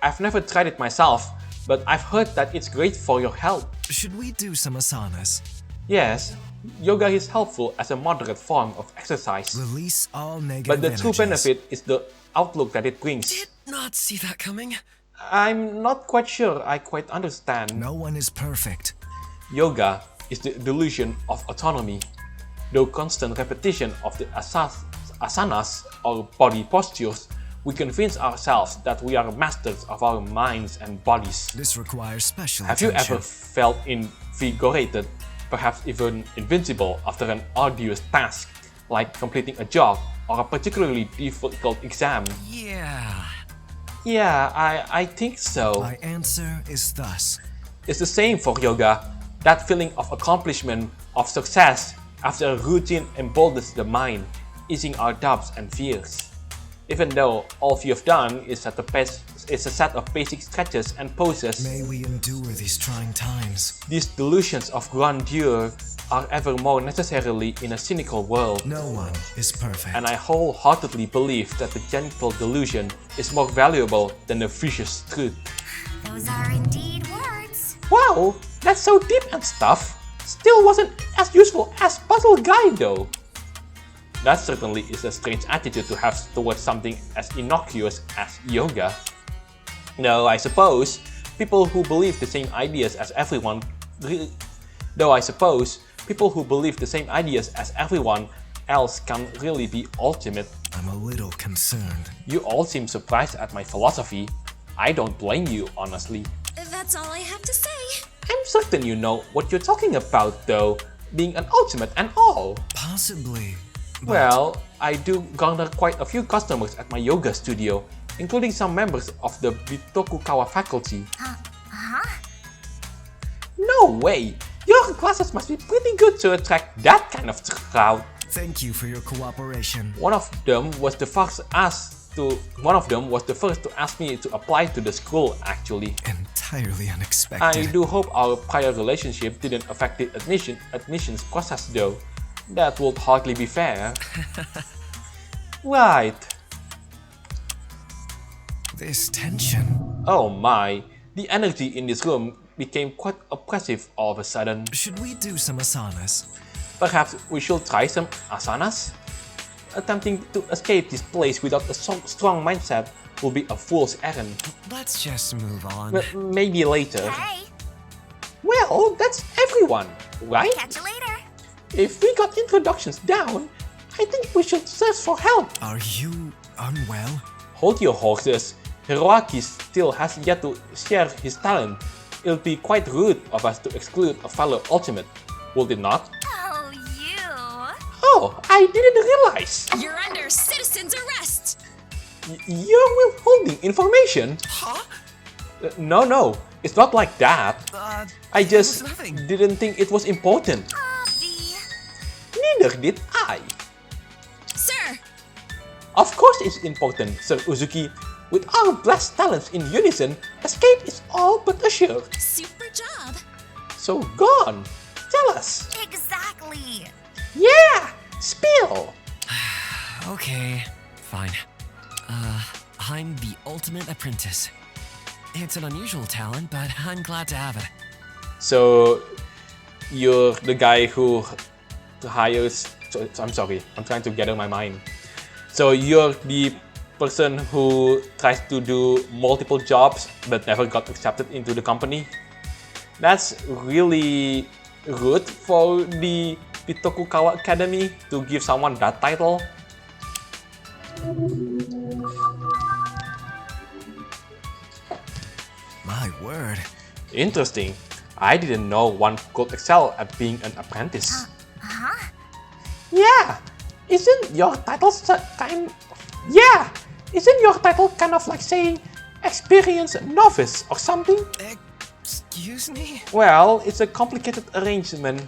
I've never tried it myself, but I've heard that it's great for your health. Should we do some asanas? Yes, yoga is helpful as a moderate form of exercise, Release all negative but the true energies. benefit is the outlook that it brings. Did not see that coming. I'm not quite sure I quite understand. No one is perfect. Yoga is the delusion of autonomy. Through constant repetition of the asanas or body postures, we convince ourselves that we are masters of our minds and bodies. This requires special Have you attention. ever felt invigorated, perhaps even invincible after an arduous task, like completing a job or a particularly difficult exam? Yeah, I think so. My answer is thus. It's the same for yoga. That feeling of accomplishment, of success, after a routine emboldens the mind, easing our doubts and fears. Even though all you've done is a set of basic stretches and poses, May we endure these trying times. these delusions of grandeur are ever more necessarily in a cynical world. No one is perfect. And I wholeheartedly believe that the gentle delusion is more valuable than the vicious truth. Those are indeed words. Wow, that's so deep and stuff. Still wasn't as useful as Puzzle Guy though. That certainly is a strange attitude to have towards something as innocuous as yoga. No, I suppose people who believe the same ideas as everyone else can really be ultimate. I'm a little concerned. You all seem surprised at my philosophy. I don't blame you, honestly. That's all I have to say. I'm certain you know what you're talking about though, being an ultimate and all. Possibly. But Well, I do garner quite a few customers at my yoga studio, including some members of the Bitokugawa faculty. No way! Your classes must be pretty good to attract that kind of crowd. Thank you for your cooperation. One of them was the first to ask me to apply to the school, actually. Entirely I unexpected. do hope our prior relationship didn't affect the admissions process though. That would hardly be fair. Right. This tension. Oh my, the energy in this room became quite oppressive all of a sudden. Should we do some asanas? Perhaps we should try some asanas? Attempting to escape this place without a strong mindset will be a fool's errand. Let's just move on. But maybe later. Hey, Well, that's everyone, right? catch you later. If we got introductions down, I think we should search for help. Are you unwell? Hold your horses. Hiroaki still has yet to share his talent. It'll be quite rude of us to exclude a fellow ultimate, would it not? Oh, you. Oh, I didn't realize. You're under citizen's arrest. You're withholding information? Huh? No, it's not like that. I just was nothing. didn't think it was important. Avi. Neither did I. Sir, Of course it's important, Sir Uzuki. With our blessed talents in unison, escape is all but assured. super job. So go on, tell us. Exactly. Yeah, spill. Okay, fine. I'm the ultimate apprentice. It's an unusual talent, but I'm glad to have it. So you're the guy who hires. I'm sorry, I'm trying to gather my mind. So you're the person who tries to do multiple jobs but never got accepted into the company. That's really rude for the Bitokugawa Academy to give someone that title. My word. Interesting. I didn't know one could excel at being an apprentice. Yeah, isn't your title kind of like saying experienced novice or something? Excuse me? Well, it's a complicated arrangement.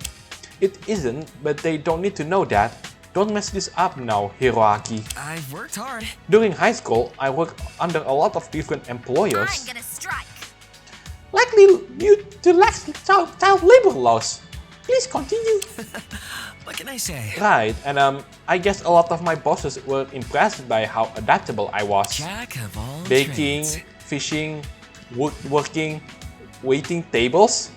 It isn't, but they don't need to know that. Don't mess this up now, Hiroaki. I've worked hard. During high school, I worked under a lot of different employers, I'm gonna strike. likely due to lax child labor laws. Please continue. What can I say? Right, and I guess a lot of my bosses were impressed by how adaptable I was. Jack of all Baking, trades. fishing, woodworking, waiting tables.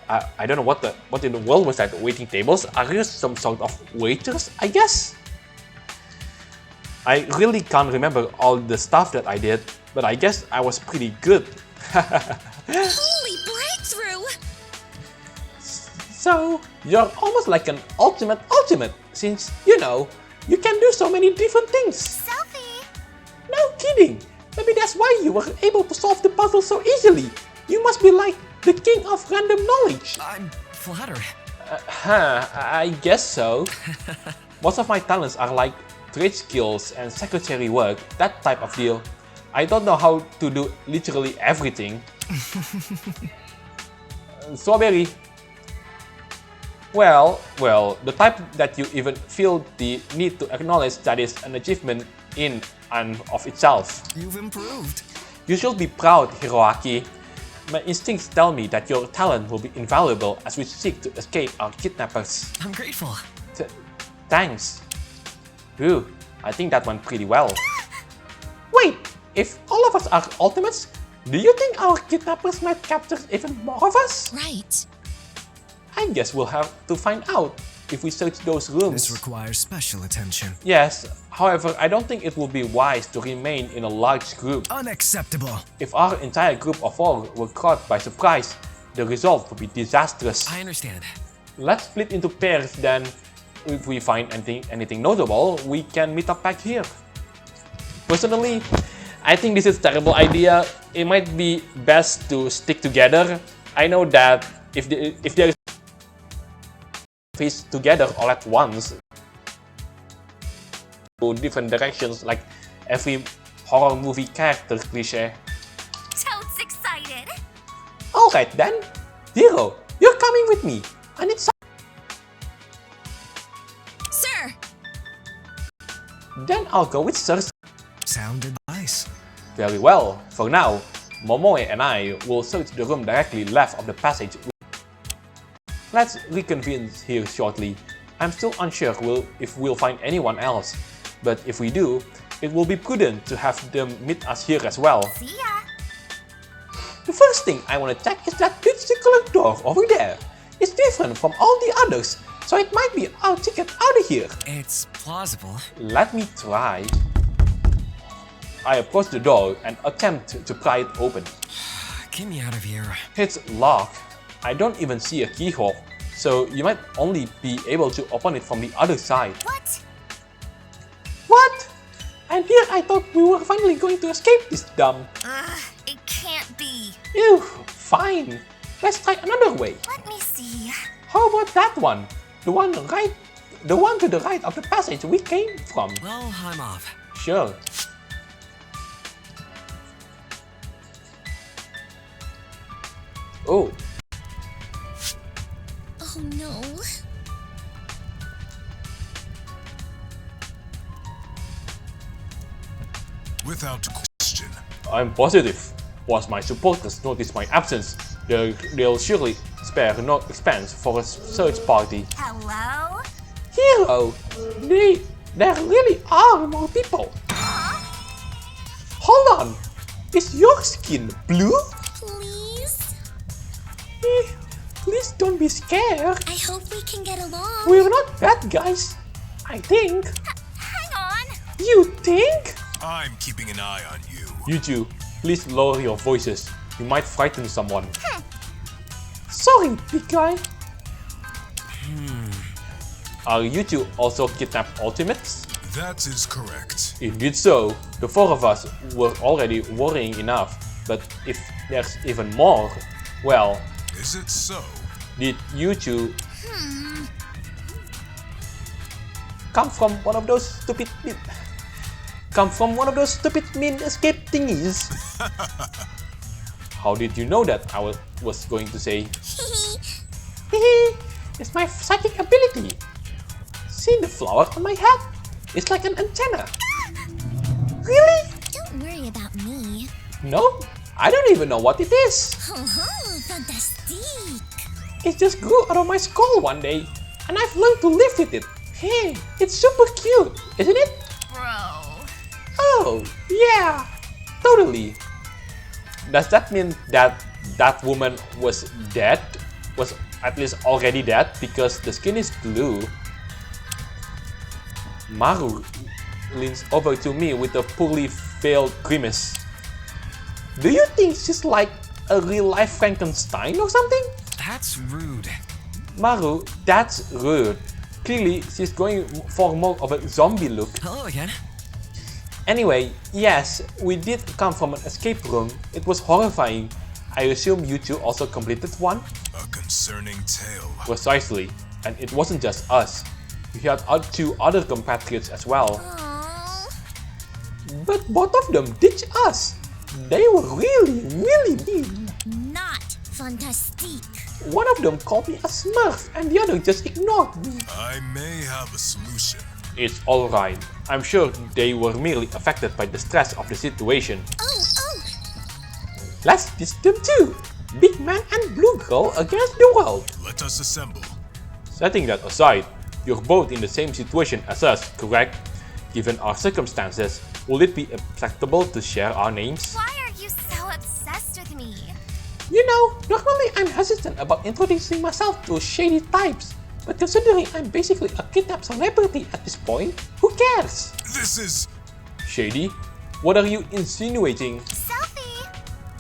I don't know what in the world was that, waiting tables? Are you some sort of waiters, I guess? I really can't remember all the stuff that I did, but I guess I was pretty good. Holy breakthrough! So, you're almost like an ultimate, since, you know, you can do so many different things. Selfie. No kidding! Maybe that's why you were able to solve the puzzle so easily. You must be like the king of random knowledge. I'm flattered. I guess so. Most of my talents are like trade skills and secretary work, that type of deal. I don't know how to do literally everything. Strawberry. Well, the type that you even feel the need to acknowledge that is an achievement in and of itself. You've improved. You should be proud, Hiroaki. My instincts tell me that your talent will be invaluable as we seek to escape our kidnappers. I'm grateful. Thanks. Ooh, I think that went pretty well. Wait, if all of us are ultimates, do you think our kidnappers might capture even more of us? Right. I guess we'll have to find out if we search those rooms. This requires special attention. Yes, however, I don't think it would be wise to remain in a large group. Unacceptable. If our entire group of 4 were caught by surprise, the result would be disastrous. I understand. Let's split into pairs then. If we find anything notable, we can meet up back here. Personally, I think this is a terrible idea. It might be best to stick together. I know that if there is face together all at once, go different directions, like every horror movie character cliche. Toad's excited. Alright then, Hero, you're coming with me. I need some. Sir! Then I'll go with Sir. Sounded nice. Very well. For now, Momoe and I will search the room directly left of the passage. Let's reconvene here shortly. I'm still unsure if we'll find anyone else, but if we do, it will be prudent to have them meet us here as well. See ya. The first thing I want to check is that particular door over there. It's different from all the others, so it might be our ticket out of here. It's plausible. Let me try. I approach the door and attempt to pry it open. Get me out of here. It's locked. I don't even see a keyhole, so you might only be able to open it from the other side. What? What? And here I thought we were finally going to escape this dump. It can't be. Ew, fine. Let's try another way. Let me see. How about that one? The one to the right of the passage we came from. Well, I'm off. Sure. Oh, Oh no. Without question. I'm positive. Once my supporters notice my absence, they'll surely spare no expense for a search party. Hello? Hero, there really are more people. Hold on, is your skin blue? Please? Please don't be scared. I hope we can get along. We're not bad guys. I think. Hang on. You think? I'm keeping an eye on you. You two, please lower your voices. You might frighten someone. Sorry, big guy. Are you two also kidnapped ultimates? That is correct. Indeed so. The four of us were already worrying enough. But if there's even more, well, Is it so? did you two come from one of those stupid mean escape thingies? How did you know that? I was going to say. It's my psychic ability. See the flower on my head? It's like an antenna. Really? Don't worry about me. No, I don't even know what it is. Fantastique. It just grew out of my skull one day, and I've learned to live with it. Hey, it's super cute, isn't it? Bro. Oh, yeah, totally. Does that mean that that woman was dead? Was at least already dead because the skin is blue? Maru leans over to me with a poorly veiled grimace. Do you think she's like a real-life Frankenstein or something? That's rude. Maru, that's rude. Clearly, she's going for more of a zombie look. Hello again. Anyway, yes, we did come from an escape room. It was horrifying. I assume you two also completed one? A concerning tale. Precisely. And it wasn't just us. We had two other compatriots as well. Aww. But both of them ditched us. They were really mean. Not fantastique. One of them called me a smurf and the other just ignored me. I may have a solution. It's alright. I'm sure they were merely affected by the stress of the situation. Oh. Let's ditch them too. Big man and blue girl against the world. Let us assemble. Setting that aside, you're both in the same situation as us, correct? Given our circumstances, will it be acceptable to share our names? Why are you so obsessed with me? You know, normally I'm hesitant about introducing myself to shady types, but considering I'm basically a kidnapped celebrity at this point, who cares? This is... Shady? What are you insinuating? Selfie!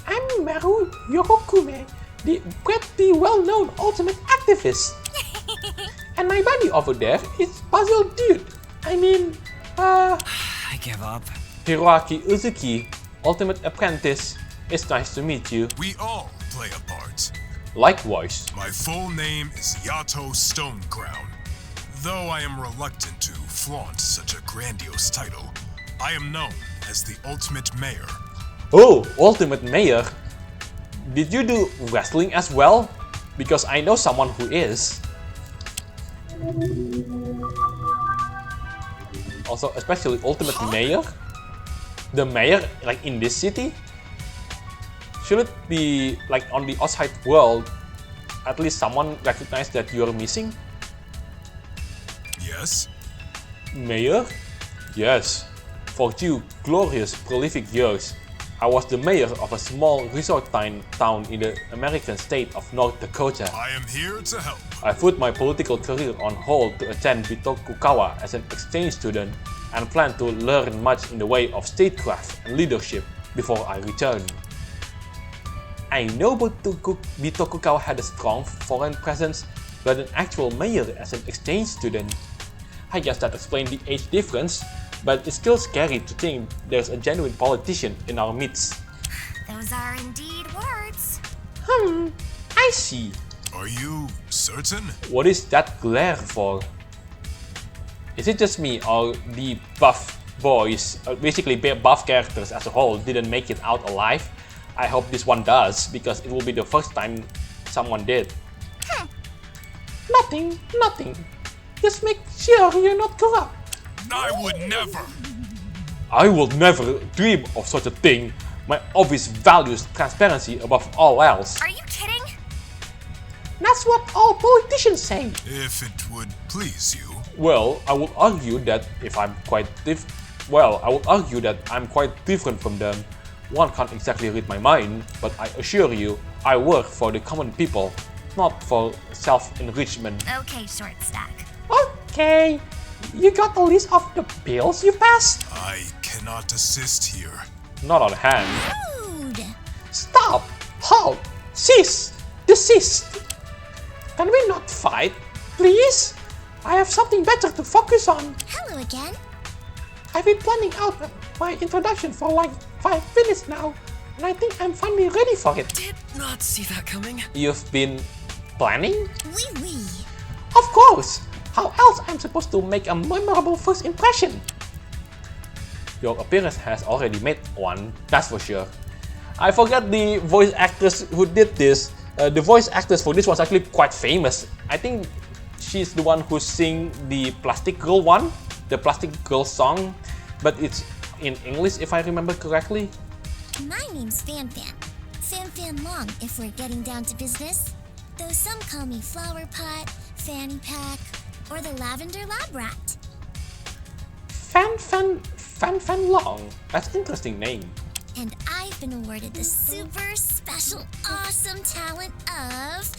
I'm Maru Yorokume, the pretty well-known ultimate activist. And my buddy over there is Puzzle Dude. I give up. Hiroaki Uzuki, ultimate apprentice. It's nice to meet you. We all play a part. Likewise. My full name is Yato Stonecrown. Though I am reluctant to flaunt such a grandiose title, I am known as the Ultimate Mayor. Oh, Ultimate Mayor. Did you do wrestling as well? Because I know someone who is. Also, especially Ultimate Mayor? The mayor, like in this city? Should it be like on the outside world, at least someone recognize that you're missing? Yes? Mayor? Yes. For 2 glorious, prolific years, I was the mayor of a small resort town in the American state of North Dakota. I am here to help. I put my political career on hold to attend Bitokukawa as an exchange student and plan to learn much in the way of statecraft and leadership before I return. I know Bitokukawa had a strong foreign presence, but an actual mayor as an exchange student. I guess that explains the age difference, but it's still scary to think there's a genuine politician in our midst. Those are indeed words. I see. Are you certain? What is that glare for? Is it just me, or the buff boys, basically buff characters as a whole, didn't make it out alive? I hope this one does, because it will be the first time someone did. Nothing. Just make sure you're not corrupt. I would never. I will never dream of such a thing. My office values transparency above all else. Are you kidding? That's what all politicians say. If it would please you. Well, I would argue that I'm quite different from them. One can't exactly read my mind, but I assure you, I work for the common people, not for self-enrichment. Okay, short stack. Okay, you got the list of the bills you passed? I cannot assist here. Not on hand. Rude. Stop! Halt! Cease! Desist! Can we not fight, please? I have something better to focus on. Hello again. I've been planning out my introduction for like 5 minutes now, and I think I'm finally ready for it. Did not see that coming. You've been planning? Oui. Of course! How else I'm supposed to make a memorable first impression? Your appearance has already made one, that's for sure. I forgot the voice actress who did this. The voice actress for this was actually quite famous. I think she's the one who sing the Plastic Girl one, the Plastic Girl song, but it's in English if I remember correctly. My name's Fan Long if we're getting down to business. Though some call me Flower Pot, Fanny Pack, or the Lavender Lab Rat. Fan Long. That's an interesting name. And I've been awarded the super special awesome talent of,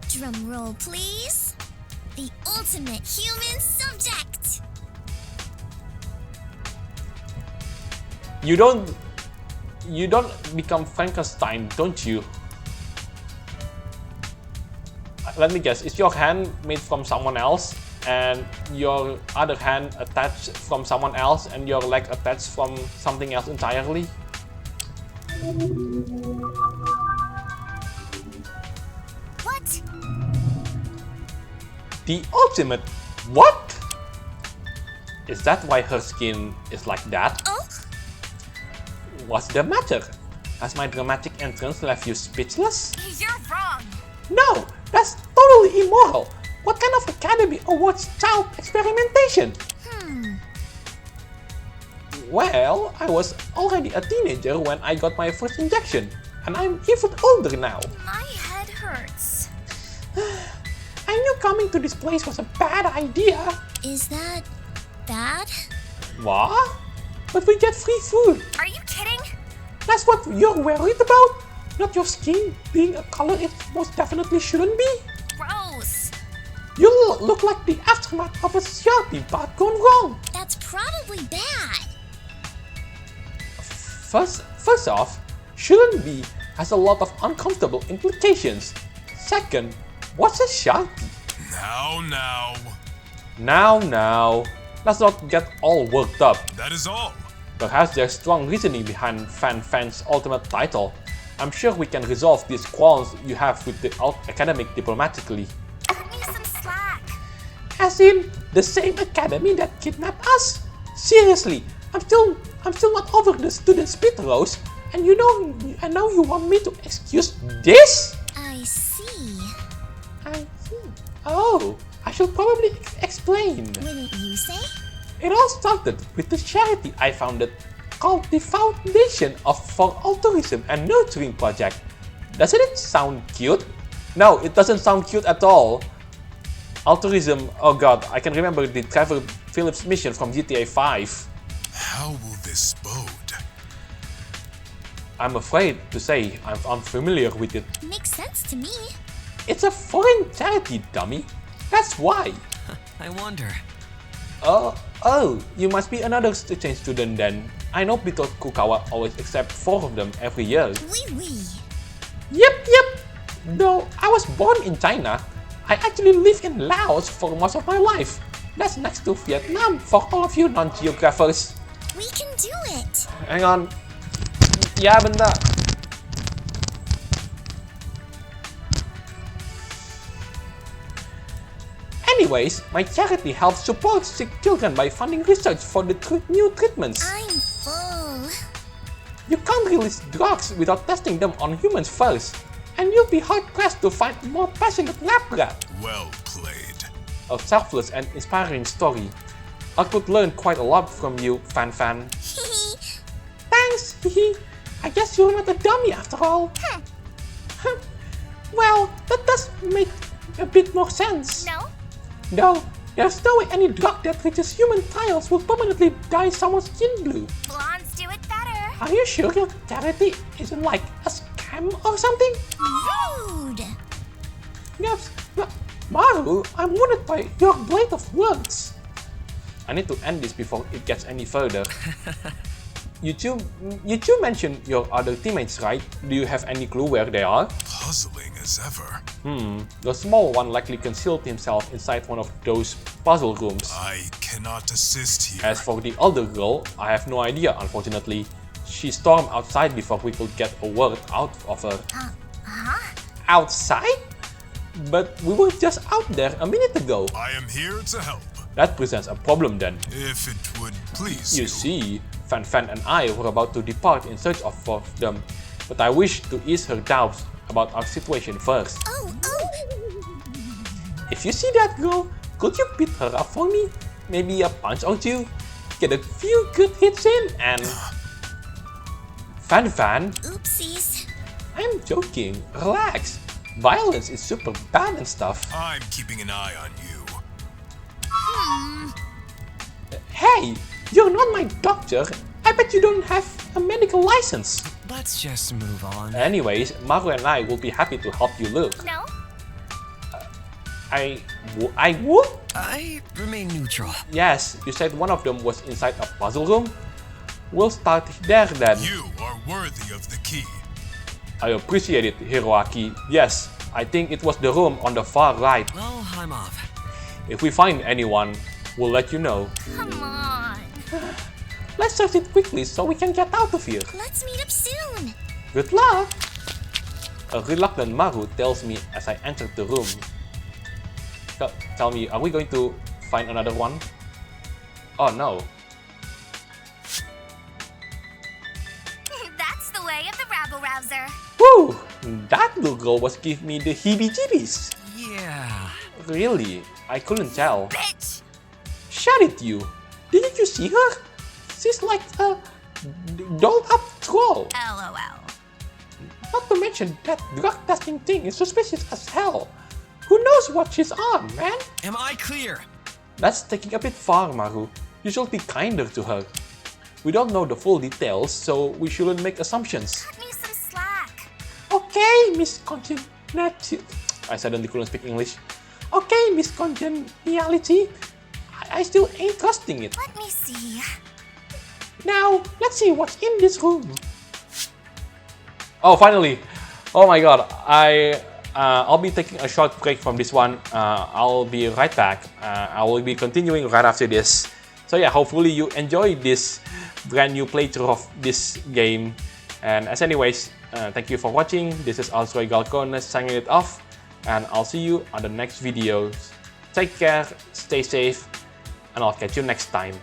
drum roll please, the ultimate human subject. You don't become Frankenstein, don't you? Let me guess, is your hand made from someone else and your other hand attached from someone else and your leg attached from something else entirely? What? The ultimate what? Is that why her skin is like that? Oh? What's the matter? Has my dramatic entrance left you speechless? You're wrong. No, that's totally immoral. What kind of Academy Awards child experimentation? Well, I was already a teenager when I got my first injection, and I'm even older now. My head hurts. I knew coming to this place was a bad idea. Is that bad? What? But we get free food. Are you kidding? That's what you're worried about? Not your skin being a color it most definitely shouldn't be? Gross. You look like the aftermath of a shorty part gone wrong. That's probably bad. First off, shouldn't be has a lot of uncomfortable implications. Second, what's a sharky? Now, let's not get all worked up. That is all. Perhaps there's strong reasoning behind Fan's ultimate title. I'm sure we can resolve these quarrels you have with the academic diplomatically. Cut me some slack. As in, the same academy that kidnapped us? Seriously, I'm still not over the student split, Rose. And now you want me to excuse this? I see. I see. Oh, I should probably explain. Wouldn't you say? It all started with the charity I founded called the Foundation for Altruism and Nurturing Project. Doesn't it sound cute? No, it doesn't sound cute at all. Altruism, oh god, I can remember the Trevor Phillips mission from GTA 5. How will this bode? I'm afraid to say I'm unfamiliar with it. Makes sense to me. It's a foreign charity, dummy. That's why. I wonder. Oh, you must be another exchange student then. I know because Kukawa always accepts 4 of them every year. Oui. Yep. Though I was born in China, I actually lived in Laos for most of my life. That's next to Vietnam for all of you non-geographers. We can do it. Hang on. Ya, bentar. Anyways, my charity helps support sick children by funding research for the new treatments. I'm full. You can't release drugs without testing them on humans first, and you'll be hard-pressed to find a more passionate lab rat. Well played. A selfless and inspiring story. I could learn quite a lot from you, Fan. Thanks, I guess you're not a dummy after all. Well, that does make a bit more sense. No, there's no way any drug that reaches human trials will permanently dye someone's skin blue. Blondes do it better. Are you sure your charity isn't like a scam or something? Rude. Yes, but Maru, I'm wounded by your blade of words. I need to end this before it gets any further. You two mentioned your other teammates, right? Do you have any clue where they are? Puzzling as ever. The small one likely concealed himself inside one of those puzzle rooms. I cannot assist here. As for the older girl, I have no idea, unfortunately. She stormed outside before we could get a word out of her. Outside? But we were just out there a minute ago. I am here to help. That presents a problem then. If it would please You see, Fan and I were about to depart in search of them, but I wish to ease her doubts about our situation first. Oh. If you see that girl, could you beat her up for me? Maybe a punch or two? Get a few good hits in and... Fan, Oopsies. I'm joking, relax. Violence is super bad and stuff. I'm keeping an eye on you. Hey, you're not my doctor. I bet you don't have a medical license. Let's just move on. Anyways, Maru and I will be happy to help you look. No? I would? I remain neutral. Yes, you said one of them was inside a puzzle room? We'll start there then. You are worthy of the key. I appreciate it, Hiroaki. Yes, I think it was the room on the far right. Well, I'm off. If we find anyone, we'll let you know. Come on. Let's search it quickly so we can get out of here. Let's meet up soon. Good luck! A reluctant Maru tells me as I enter the room. Tell me, are we going to find another one? Oh no. That's the way of the rabble-rouser. Woo! That little girl was giving me the heebie-jeebies. Yeah. Really? I couldn't tell. Bitch! Shut it, you! Didn't you see her? She's like a dolled-up troll. LOL. Not to mention that drug testing thing is suspicious as hell. Who knows what she's on, man? Am I clear? That's taking a bit far, Maru. You should be kinder to her. We don't know the full details, so we shouldn't make assumptions. Cut me some slack. Okay, Miss Congeniality. I suddenly couldn't speak English. Okay, Miss Congeniality. I still ain't trusting it. Let me see. Now, let's see what's in this room. Oh, finally! Oh my god, I'll be taking a short break from this one. I'll be right back. I will be continuing right after this. So yeah, hopefully you enjoyed this brand new playthrough of this game. And as anyways, thank you for watching. This is Alsroy Galcone signing it off. And I'll see you on the next videos. Take care, stay safe, and I'll catch you next time.